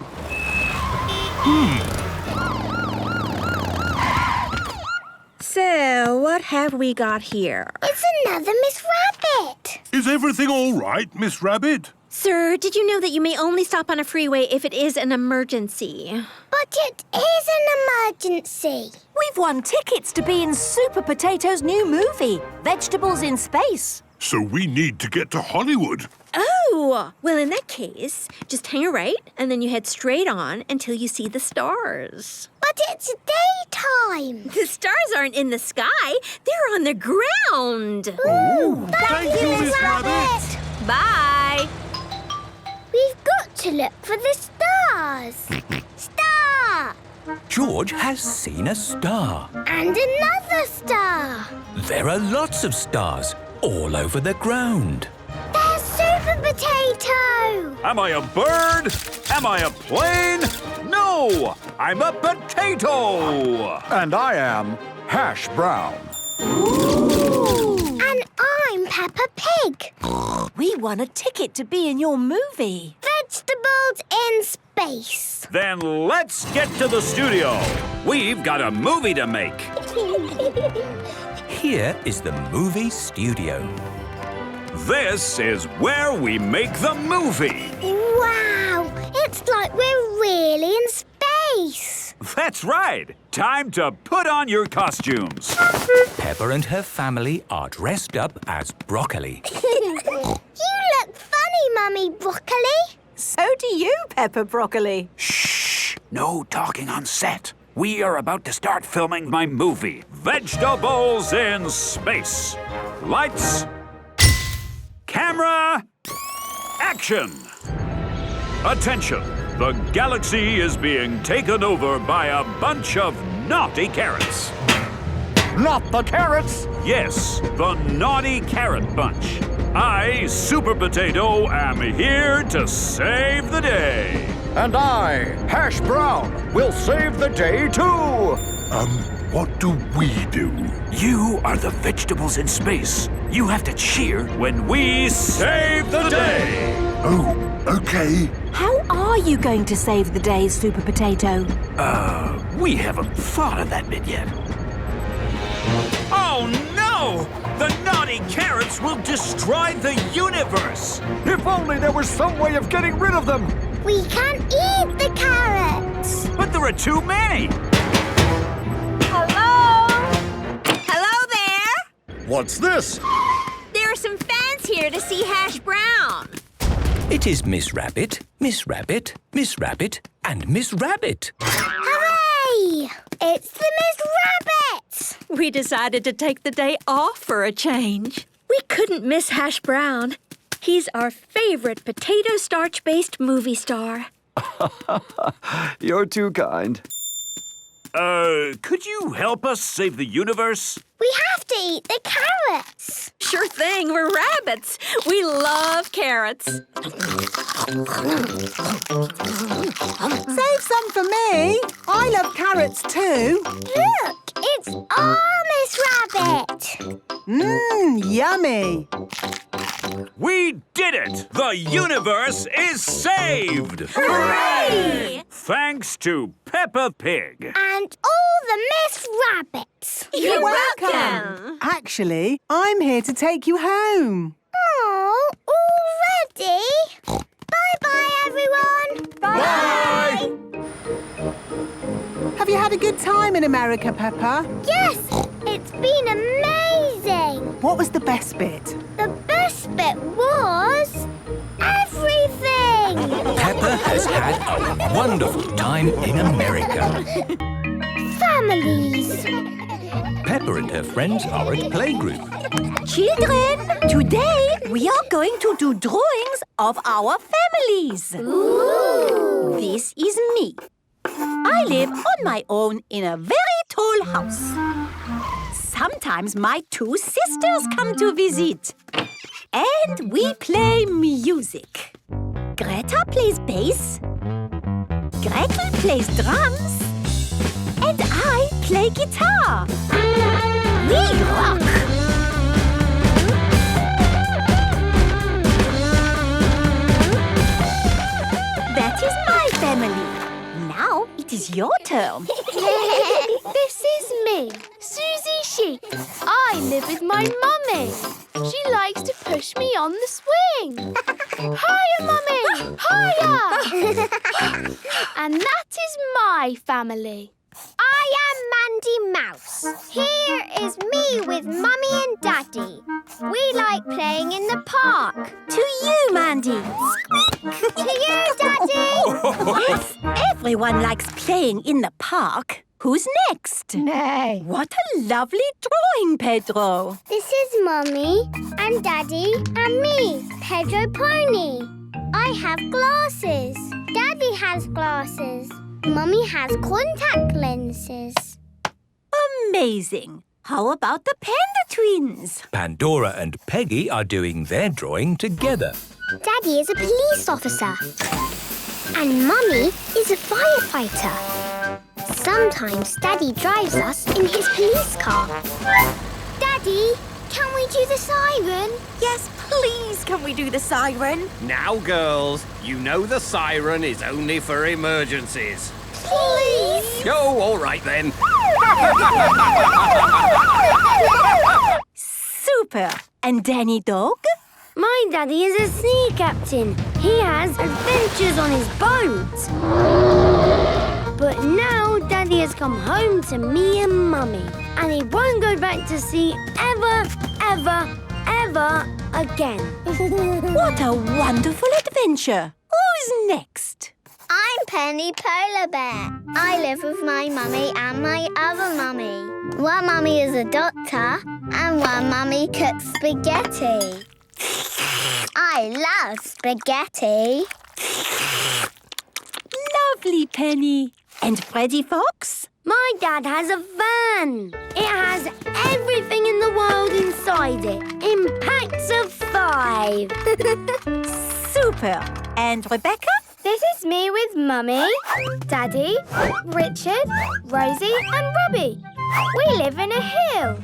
So, what have we got here? It's another Miss Rabbit. Is everything all right, Miss Rabbit? Sir, did you know that you may only stop on a freeway if it is an emergency? But it is an emergency. We've won tickets to be in Super Potato's new movie, Vegetables in Space. So we need to get to Hollywood. Oh! Well, in that case, just hang a right and then you head straight on until you see the stars. But it's daytime. The stars aren't in the sky. They're on the ground. Ooh, thank you, Miss Rabbit. Bye. We've got to look for the stars. Star! George has seen a star. And another star. There are lots of stars all over the ground. There's Super Potato. Am I a bird? Am I a plane? No! I'm a potato! And I am Hash Brown. And I'm Peppa Pig. We won a ticket to be in your movie. Vegetables in Space. Then let's get to the studio. We've got a movie to make. Here is the movie studio. This is where we make the movie. Wow! It's like we're really in space. That's right. Time to put on your costumes. Peppa and her family are dressed up as broccoli. You look funny, Mummy Broccoli. So do you, Peppa Broccoli. Shh! No talking on set. We are about to start filming my movie, Vegetables in Space. Lights, camera, action! Attention! The galaxy is being taken over by a bunch of naughty carrots. Not the carrots! Yes, the naughty carrot bunch. I, Super Potato, am here to save the day. And I, Hash Brown, will save the day too! What do we do? You are the vegetables in space. You have to cheer when we save the day. Oh, okay. How are you going to save the day, Super Potato? We haven't thought of that bit yet. Oh no! The naughty carrots will destroy the universe! If only there was some way of getting rid of them! We can't eat the carrots. But there are too many! Hello? Hello there? What's this? There are some fans here to see Hash Brown. It is Miss Rabbit, Miss Rabbit, Miss Rabbit, and Miss Rabbit. Hooray! It's the Miss Rabbit. We decided to take the day off for a change. We couldn't miss Hash Brown. He's our favorite potato starch-based movie star. You're too kind. Could you help us save the universe? We have to eat the carrots. Sure thing, we're rabbits. We love carrots. Save some for me. I love carrots too. Look, it's our Miss Rabbit. Yummy. We did it! The universe is saved! Hooray! Thanks to Peppa Pig. And all the Miss Rabbits. You're welcome. Actually, I'm here to take you home. Oh, already? Bye-bye, everyone. Bye! Have you had a good time in America, Peppa? Yes, it's been amazing. What was the best bit? The best bit was everything. Peppa has had a wonderful time in America. families. Peppa and her friends are at playgroup. Children, today we are going to do drawings of our families. Ooh. This is me. I live on my own in a very tall house. Sometimes my two sisters come to visit. And we play music. Greta plays bass. Gretel plays drums. And I play guitar. We rock! That is my family. Now it is your turn. This is me, Susie Sheep. I live with my mummy. She likes to push me on the swing. Hiya, Mummy! Hiya! And that is my family. I am Mandy Mouse. Here is me with Mummy and Daddy. We like playing in the park. To you, Mandy. To you, Daddy. Yes, everyone likes playing in the park. Who's next? Nay. What a lovely drawing, Pedro. This is Mummy and Daddy and me, Pedro Pony. I have glasses. Daddy has glasses. Mummy has contact lenses. Amazing. How about the Panda Twins? Pandora and Peggy are doing their drawing together. Daddy is a police officer. And Mummy is a firefighter. Sometimes Daddy drives us in his police car. Daddy, can we do the siren? Yes, please can we do the siren? Now, girls, you know the siren is only for emergencies. Please! Oh, all right then. Super. And Danny Dog? My daddy is a sea captain. He has adventures on his boat. But now Daddy has come home to me and Mummy. And he won't go back to sea ever, ever, ever again. What a wonderful adventure. Who's next? I'm Penny Polar Bear. I live with my mummy and my other mummy. One mummy is a doctor and one mummy cooks spaghetti. I love spaghetti. Lovely, Penny. And Freddy Fox? My dad has a van. It has everything in the world inside it, in packs of 5. Super. And Rebecca? This is me with Mummy, Daddy, Richard, Rosie and Robbie. We live in a hill.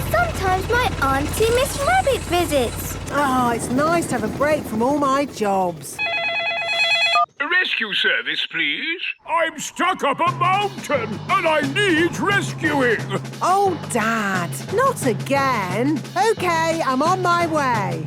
Sometimes my Auntie Miss Rabbit visits. Oh, it's nice to have a break from all my jobs. Rescue service, please. I'm stuck up a mountain and I need rescuing. Oh, Dad, not again. OK, I'm on my way.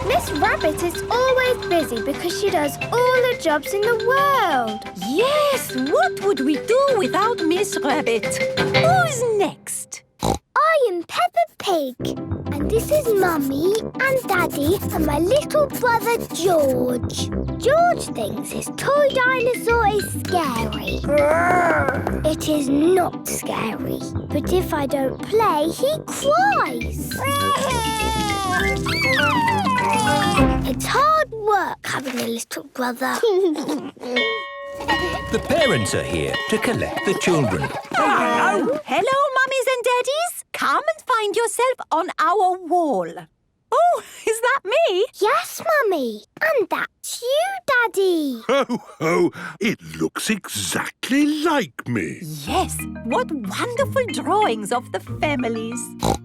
Miss Rabbit is always busy because she does all the jobs in the world. Yes, what would we do without Miss Rabbit? Who's next? I am Peppa Pig. And this is Mummy and Daddy and my little brother George. George thinks his toy dinosaur is scary. It is not scary. But if I don't play, he cries. It's hard work having a little brother. The parents are here to collect the children. Hello, mummies and daddies. Come and find yourself on our wall. Oh, is that me? Yes, Mummy. And that's you, Daddy. Ho, ho! It looks exactly like me. Yes, what wonderful drawings of the families.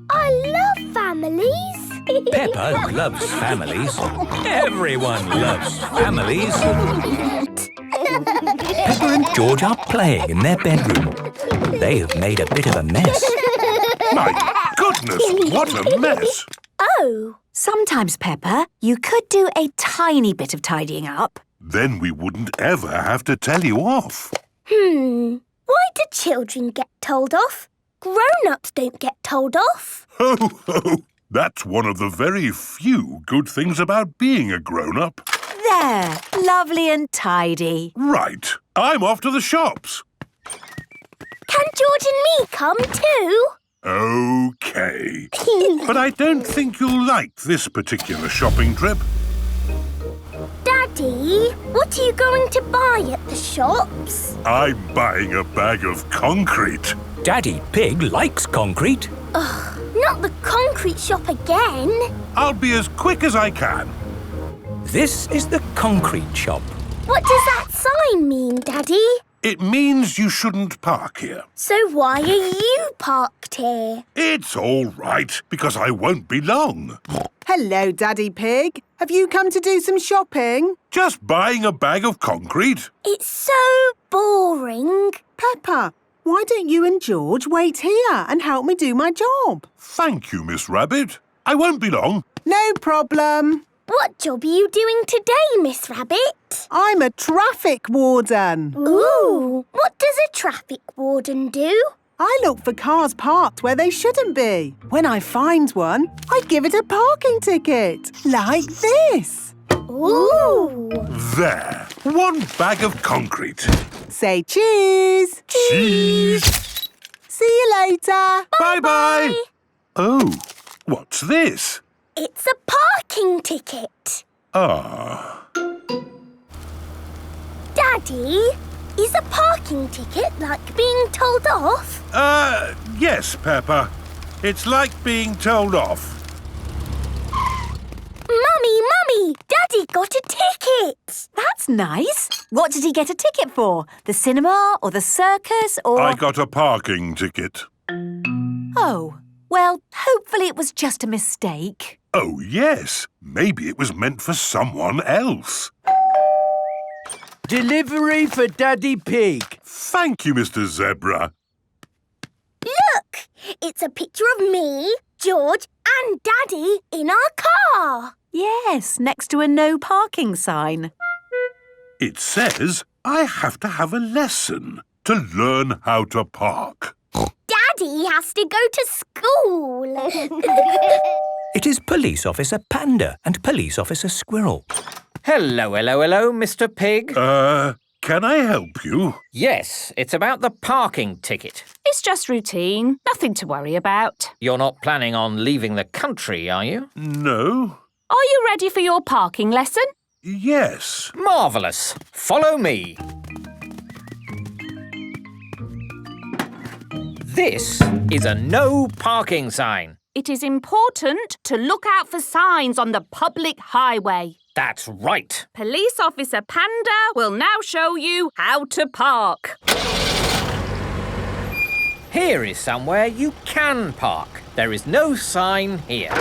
I love families. Peppa loves families. Everyone loves families. Peppa and George are playing in their bedroom. They have made a bit of a mess. My goodness, what a mess! Oh, sometimes, Peppa, you could do a tiny bit of tidying up. Then we wouldn't ever have to tell you off. Why do children get told off? Grown-ups don't get told off. Ho, ho! That's one of the very few good things about being a grown-up. There, lovely and tidy. Right. I'm off to the shops. Can George and me come too? OK. But I don't think you'll like this particular shopping trip. Daddy, what are you going to buy at the shops? I'm buying a bag of concrete. Daddy Pig likes concrete. Ugh, not the concrete shop again. I'll be as quick as I can. This is the concrete shop. What does that sign mean, Daddy? It means you shouldn't park here. So why are you parked here? It's all right, because I won't be long. Hello, Daddy Pig. Have you come to do some shopping? Just buying a bag of concrete. It's so boring. Peppa, why don't you and George wait here and help me do my job? Thank you, Miss Rabbit. I won't be long. No problem. What job are you doing today, Miss Rabbit? I'm a traffic warden. Ooh, what does a traffic warden do? I look for cars parked where they shouldn't be. When I find one, I give it a parking ticket, like this. Ooh! There, one bag of concrete. Say cheese. Cheese. See you later. Bye-bye. Oh, what's this? It's a parking ticket. Ah. Daddy, is a parking ticket like being told off? Yes, Peppa. It's like being told off. Mummy, Daddy got a ticket. That's nice. What did he get a ticket for? The cinema or the circus or... I got a parking ticket. Oh, well, hopefully it was just a mistake. Oh, yes. Maybe it was meant for someone else. Delivery for Daddy Pig. Thank you, Mr. Zebra. Look! It's a picture of me, George and Daddy in our car. Yes, next to a no parking sign. It says I have to have a lesson to learn how to park. Daddy has to go to school. It is Police Officer Panda and Police Officer Squirrel. Hello, Mr. Pig. Can I help you? Yes, it's about the parking ticket. It's just routine. Nothing to worry about. You're not planning on leaving the country, are you? No. Are you ready for your parking lesson? Yes. Marvellous. Follow me. This is a no parking sign. It is important to look out for signs on the public highway. That's right. Police Officer Panda will now show you how to park. Here is somewhere you can park. There is no sign here.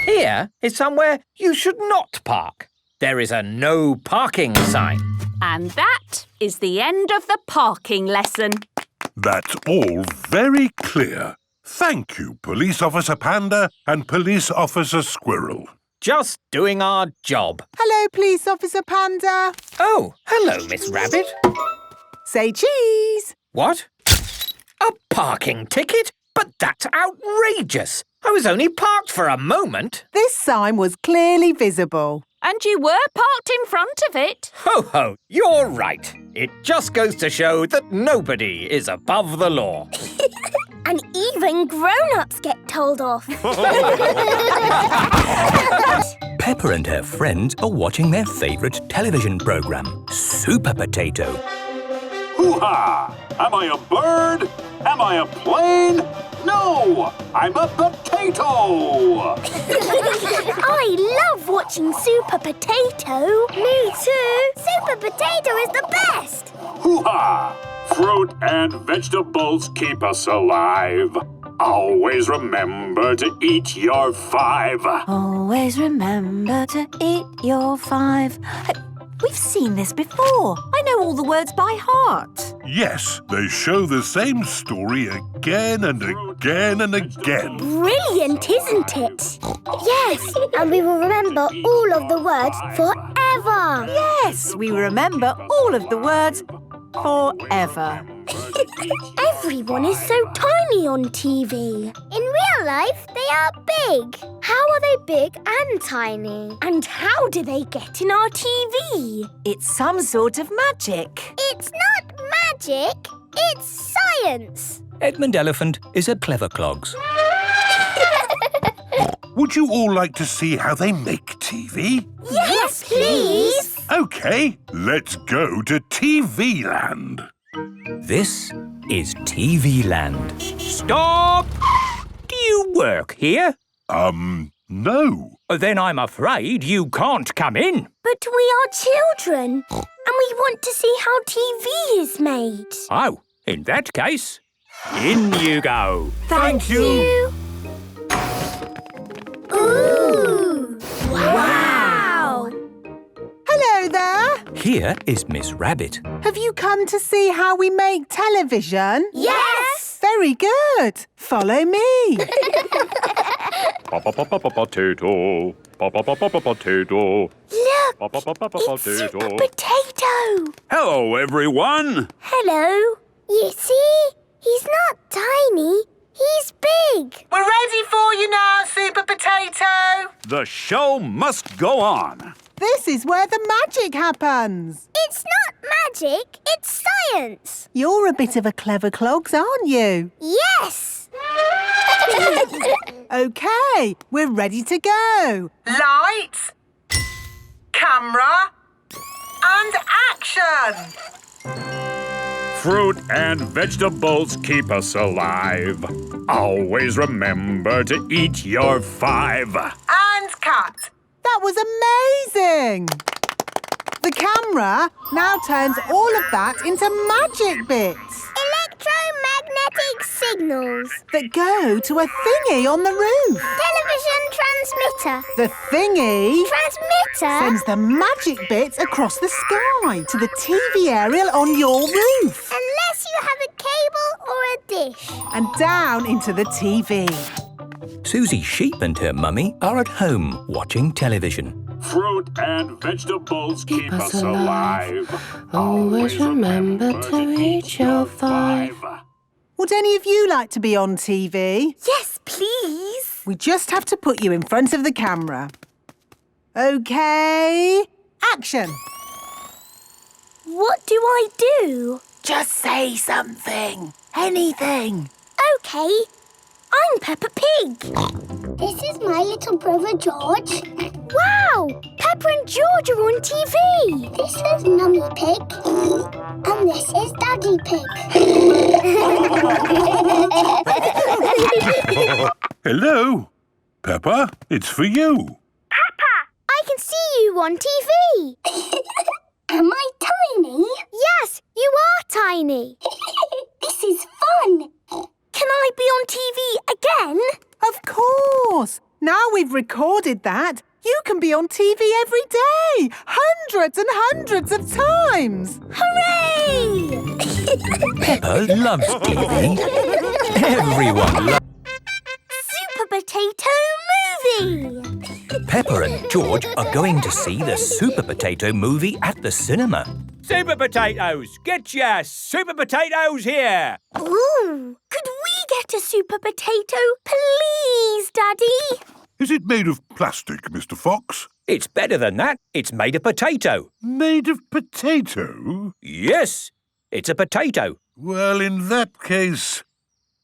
Here is somewhere you should not park. There is a no parking sign. And that is the end of the parking lesson. That's all very clear. Thank you, Police Officer Panda and Police Officer Squirrel. Just doing our job. Hello, Police Officer Panda. Oh, hello, Miss Rabbit. Say cheese. What? A parking ticket? But that's outrageous. I was only parked for a moment. This sign was clearly visible. And you were parked in front of it. Ho, ho, you're right. It just goes to show that nobody is above the law. And even grown-ups get told off. Peppa and her friends are watching their favourite television programme, Super Potato. Hoo-ha! Am I a bird? Am I a plane? No! I'm a potato! I love watching Super Potato. Me too. Super Potato is the best. Hoo-ha! Fruit and vegetables keep us alive. Always remember to eat your 5. Always remember to eat your 5. We've seen this before. I know all the words by heart. Yes, they show the same story again and again and again. Brilliant, isn't it? Yes, and we will remember all of the words forever. Yes, we remember all of the words forever. Everyone is so tiny on TV. In real life, they are big. How are they big and tiny? And how do they get in our TV? It's some sort of magic. It's not magic. It's science. Edmund Elephant is a clever clogs. Would you all like to see how they make TV? Yes, please. OK, let's go to TV Land. This is TV Land. Stop! Do you work here? No. Then I'm afraid you can't come in. But we are children, and we want to see how TV is made. Oh, in that case, in you go. Thank you. Ooh! Wow! Hello there. Here is Miss Rabbit. Have you come to see how we make television? Yes! Very good. Follow me. Potato. Potato. Look, it's Super Potato. Hello, everyone. Hello. You see, he's not tiny. He's big. We're ready for you now, Super Potato. The show must go on. This is where the magic happens. It's not magic, it's science. You're a bit of a clever clogs, aren't you? Yes. OK, we're ready to go. Lights, camera, and action. Fruit and vegetables keep us alive. Always remember to eat your 5. And cut. That was amazing. The camera now turns all of that into magic bits. Electromagnetic signals. That go to a thingy on the roof. Television transmitter. The thingy Transmitter? sends the magic bits across the sky to the TV aerial on your roof. Unless you have a cable or a dish. And down into the TV. Susie Sheep and her mummy are at home watching television. Fruit and vegetables keep us alive. Always remember to eat your 5. Would any of you like to be on TV? Yes, please. We just have to put you in front of the camera. OK, action. What do I do? Just say something. Anything. OK. I'm Peppa Pig. This is my little brother George. Wow! Peppa and George are on TV. This is Mummy Pig. And this is Daddy Pig. Hello. Peppa, it's for you. Peppa! I can see you on TV. Am I tiny? Yes, you are tiny. This is fun. Can I be on TV again? Of course. Now we've recorded that, you can be on TV every day. Hundreds and hundreds of times. Hooray! Peppa loves TV. Everyone loves Super Potato Movie! Peppa and George are going to see the Super Potato movie at the cinema. Super Potatoes! Get your Super Potatoes here! Ooh! Could we get a Super Potato, please, Daddy? Is it made of plastic, Mr. Fox? It's better than that. It's made of potato. Made of potato? Yes, it's a potato. Well, in that case,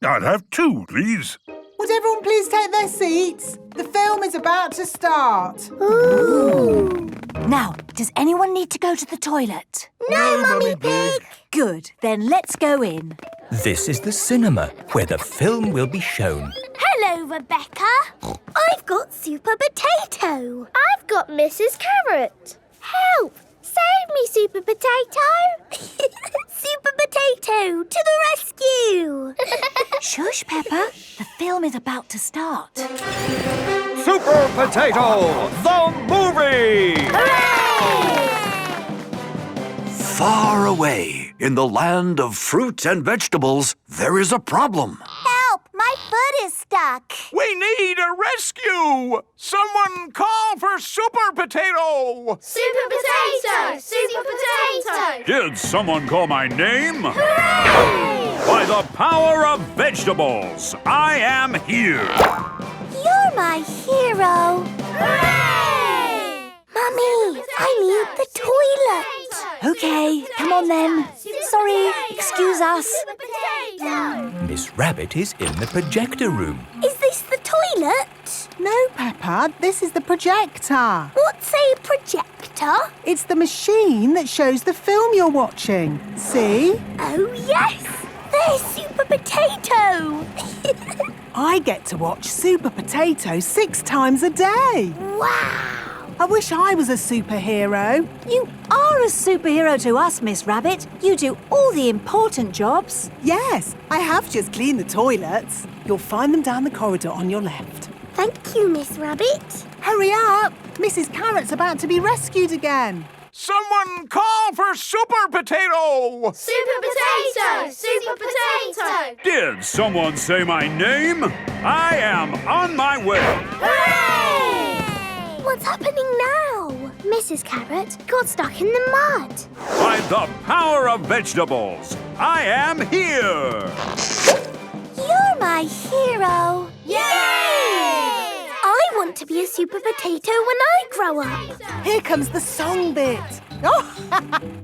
I'll have 2, please. Would everyone please take their seats? The film is about to start. Ooh! Now, does anyone need to go to the toilet? No, Mummy Pig! Good, then let's go in. This is the cinema, where the film will be shown. Hello, Rebecca. I've got Super Potato. I've got Mrs. Carrot. Help! Save me, Super Potato! Super Potato, to the rescue! Shush, Peppa. The film is about to start. Super Potato, the movie! Hooray! Far away, in the land of fruit and vegetables, there is a problem. Help! My My foot is stuck. We need a rescue! Someone call for Super Potato! Super Potato! Super Potato! Did someone call my name? Hooray! By the power of vegetables, I am here. You're my hero. Hooray! Mummy, I need the toilet. OK, come on then. Sorry, excuse us. Miss Rabbit is in the projector room. Is this the toilet? No, Peppa, this is the projector. What's a projector? It's the machine that shows the film you're watching. See? Oh, yes! There's Super Potato! I get to watch Super Potato 6 times a day. Wow! I wish I was a superhero. You are a superhero to us, Miss Rabbit. You do all the important jobs. Yes, I have just cleaned the toilets. You'll find them down the corridor on your left. Thank you, Miss Rabbit. Hurry up! Mrs. Carrot's about to be rescued again. Someone call for Super Potato! Super Potato! Super Potato! Did someone say my name? I am on my way. Hooray! What's happening now? Mrs. Carrot got stuck in the mud. By the power of vegetables, I am here. You're my hero. Yay! I want to be a Super Potato when I grow up. Here comes the song bit.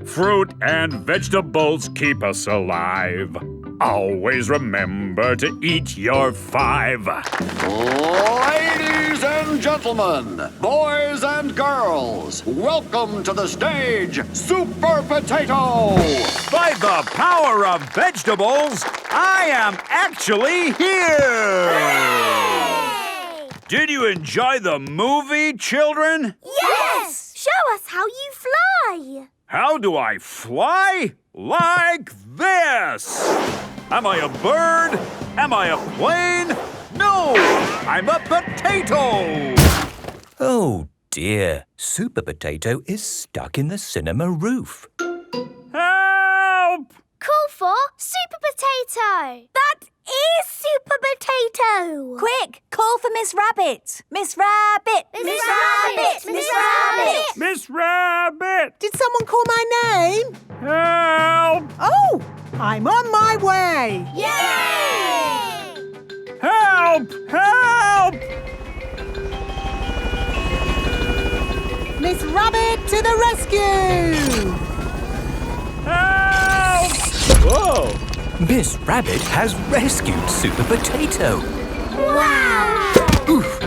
Fruit and vegetables keep us alive. Always remember to eat your 5. Ladies and gentlemen, boys and girls, welcome to the stage, Super Potato! By the power of vegetables, I am actually here! Hooray! Did you enjoy the movie, children? Yes! Show us how you fly. How do I fly? Like this! Am I a bird? Am I a plane? No! I'm a potato! Oh dear, Super Potato is stuck in the cinema roof. Help! Call for Super Potato. That is Super Potato. Quick, call for Miss Rabbit. Miss Rabbit! Miss Rabbit! Miss Rabbit! Miss Rabbit! Did someone call my name? Help! Oh, I'm on my way. Yay! Help! Help! Miss Rabbit to the rescue! Help! Whoa! Miss Rabbit has rescued Super Potato. Wow! Oof!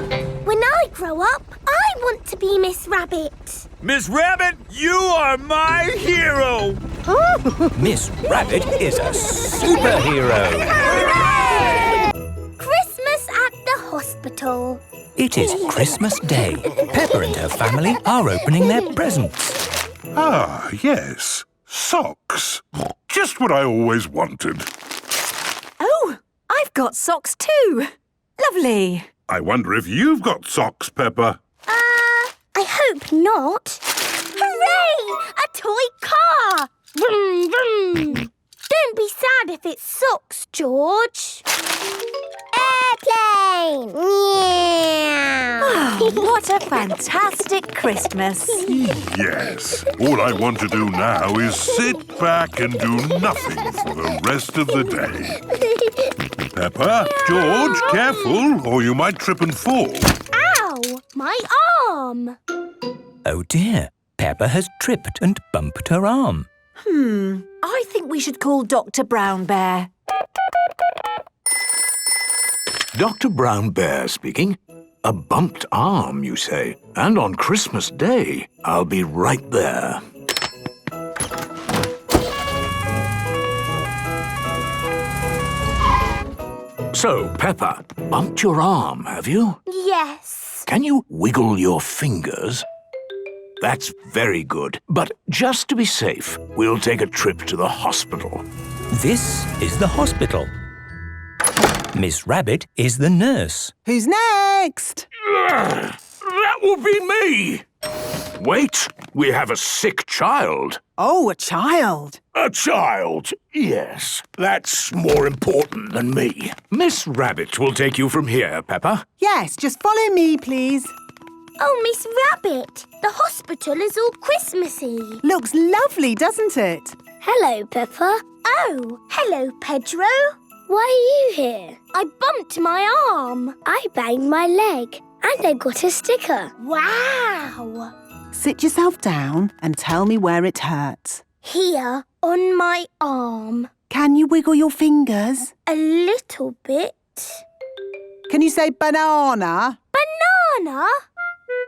When I grow up, I want to be Miss Rabbit. Miss Rabbit, you are my hero! Miss Rabbit is a superhero. Hooray! Christmas at the hospital. It is Christmas Day. Peppa and her family are opening their presents. Ah, yes. Socks. Just what I always wanted. Oh, I've got socks too. Lovely. I wonder if you've got socks, Peppa. I hope not. Hooray! A toy car! Vroom, vroom. Don't be sad if it sucks, George. Airplane! Meow. What a fantastic Christmas. Yes. All I want to do now is sit back and do nothing for the rest of the day. Peppa, George, careful, or you might trip and fall. Ow! My arm! Oh dear, Peppa has tripped and bumped her arm. I think we should call Dr. Brown Bear. Dr. Brown Bear speaking. A bumped arm, you say? And on Christmas Day? I'll be right there. So, Peppa, bumped your arm, have you? Yes. Can you wiggle your fingers? That's very good. But just to be safe, we'll take a trip to the hospital. This is the hospital. Miss Rabbit is the nurse. Who's next? That will be me! Wait, we have a sick child. Oh, a child. A child, yes. That's more important than me. Miss Rabbit will take you from here, Peppa. Yes, just follow me, please. Oh, Miss Rabbit, the hospital is all Christmassy. Looks lovely, doesn't it? Hello, Peppa. Oh, hello, Pedro. Why are you here? I bumped my arm. I banged my leg. And I got a sticker. Wow! Sit yourself down and tell me where it hurts. Here, on my arm. Can you wiggle your fingers? A little bit. Can you say banana? Banana?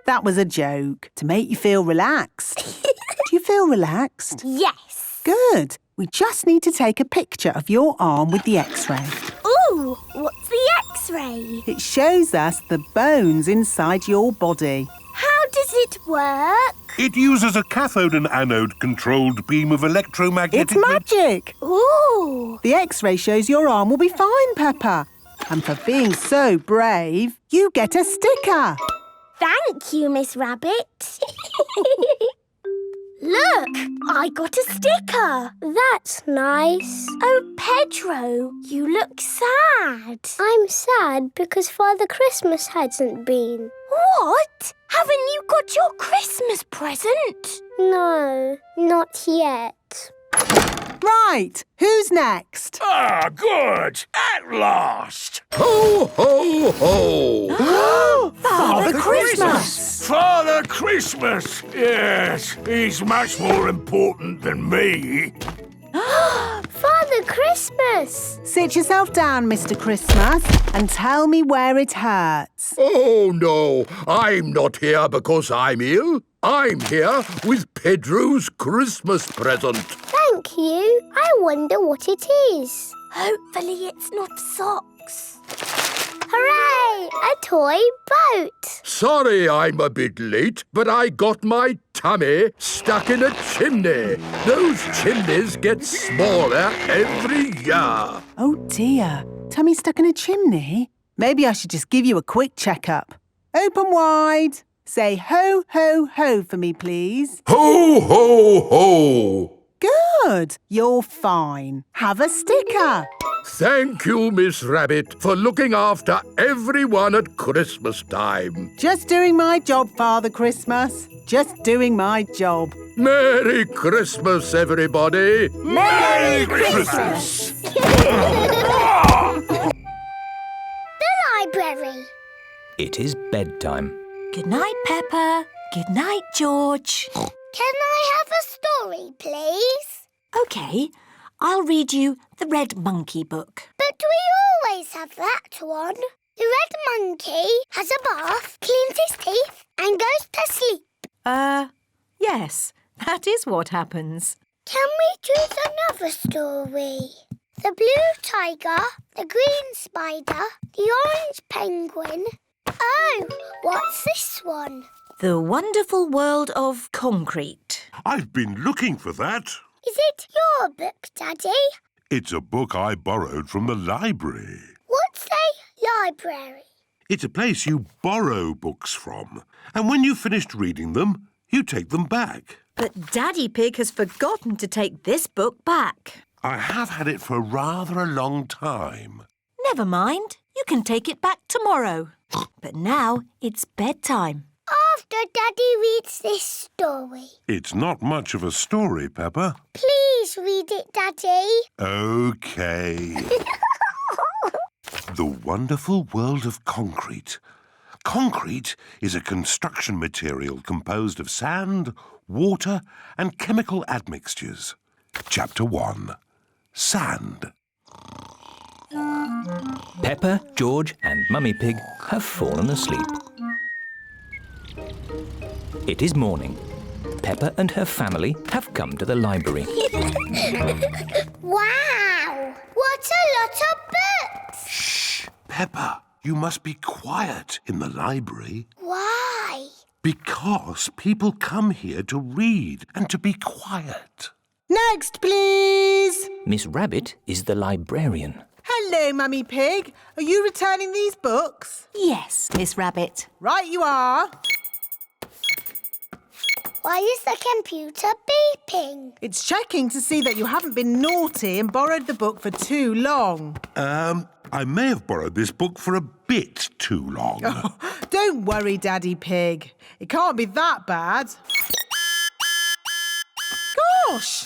That was a joke, to make you feel relaxed. Do you feel relaxed? Yes. Good. We just need to take a picture of your arm with the X-ray. Ooh, what's the X-ray? It shows us the bones inside your body. How does it work? It uses a cathode and anode controlled beam of electromagnetic... It's magic! Ooh! The X-ray shows your arm will be fine, Peppa. And for being so brave, you get a sticker. Thank you, Miss Rabbit. Look, I got a sticker. That's nice. Oh, Pedro, you look sad. I'm sad because Father Christmas hasn't been. What? Haven't you got your Christmas present? No, not yet. Right, who's next? Ah, good! At last! Ho, ho, ho! Father Christmas! Father Christmas! Yes, he's much more important than me. Father Christmas! Sit yourself down, Mr. Christmas, and tell me where it hurts. Oh, no, I'm not here because I'm ill. I'm here with Pedro's Christmas present. Thank you. I wonder what it is. Hopefully it's not socks. Hooray! A toy boat. Sorry I'm a bit late, but I got my tummy stuck in a chimney. Those chimneys get smaller every year. Oh, dear. Tummy stuck in a chimney? Maybe I should just give you a quick checkup. Open wide. Say ho, ho, ho for me, please. Ho, ho, ho! Good. You're fine. Have a sticker. Thank you, Miss Rabbit, for looking after everyone at Christmas time. Just doing my job, Father Christmas. Just doing my job. Merry Christmas, everybody. Merry Christmas! The library. It is bedtime. Good night, Peppa. Good night, George. Can I have a story, please? OK, I'll read you the Red Monkey book. But we always have that one. The red monkey has a bath, cleans his teeth and goes to sleep. Yes, that is what happens. Can we choose another story? The blue tiger, the green spider, the orange penguin. Oh, what's this one? The Wonderful World of Concrete. I've been looking for that. Is it your book, Daddy? It's a book I borrowed from the library. What's a library? It's a place you borrow books from. And when you've finished reading them, you take them back. But Daddy Pig has forgotten to take this book back. I have had it for rather a long time. Never mind. You can take it back tomorrow. But now it's bedtime. After Daddy reads this story. It's not much of a story, Peppa. Please read it, Daddy. OK. The Wonderful World of Concrete. Concrete is a construction material composed of sand, water and chemical admixtures. Chapter 1. Sand. Peppa, George and Mummy Pig have fallen asleep. It is morning. Peppa and her family have come to the library. Wow! What a lot of books! Shh! Peppa, you must be quiet in the library. Why? Because people come here to read and to be quiet. Next, please. Miss Rabbit is the librarian. Hello, Mummy Pig. Are you returning these books? Yes, Miss Rabbit. Right you are. Why is the computer beeping? It's checking to see that you haven't been naughty and borrowed the book for too long. I may have borrowed this book for a bit too long. Oh, don't worry, Daddy Pig. It can't be that bad. Gosh!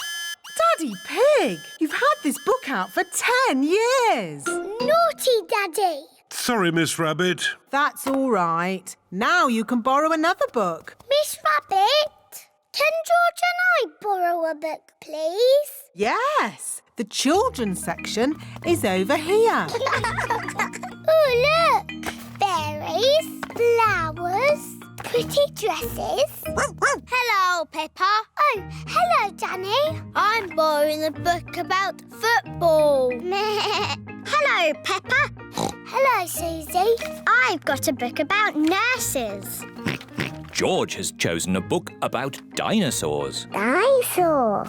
Daddy Pig, you've had this book out for 10 years. Naughty, Daddy. Sorry, Miss Rabbit. That's all right. Now you can borrow another book. Miss Rabbit, can George and I borrow a book, please? Yes, the children's section is over here. Oh, look! Berries, flowers, pretty dresses. Hello, Peppa. Oh, hello, Danny. I'm borrowing a book about football. Hello, Peppa. Hello, Susie. I've got a book about nurses. George has chosen a book about dinosaurs. Dinosaur.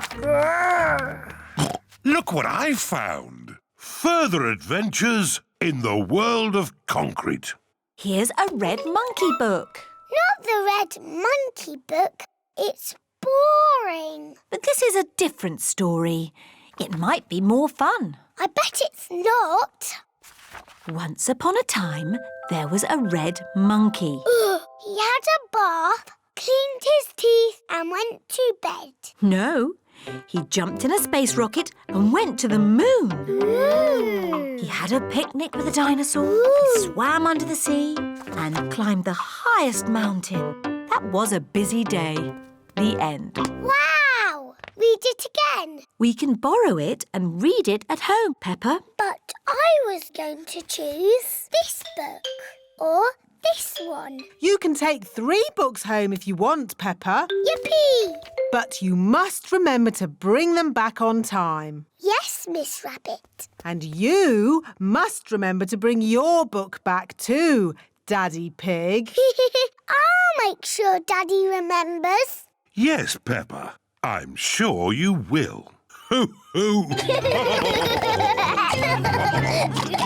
Look what I found. Further adventures in the world of concrete. Here's a red monkey book. Not the red monkey book. It's boring. But this is a different story. It might be more fun. I bet it's not. Once upon a time, there was a red monkey. He had a bath, cleaned his teeth and went to bed. No, he jumped in a space rocket and went to the moon. Ooh. He had a picnic with a dinosaur, he swam under the sea and climbed the highest mountain. That was a busy day. The end. Wow! Read it again. We can borrow it and read it at home, Peppa. But I was going to choose this book or this one. You can take 3 books home if you want, Peppa. Yippee! But you must remember to bring them back on time. Yes, Miss Rabbit. And you must remember to bring your book back too, Daddy Pig. I'll make sure Daddy remembers. Yes, Peppa. I'm sure you will. Hoo, hoo.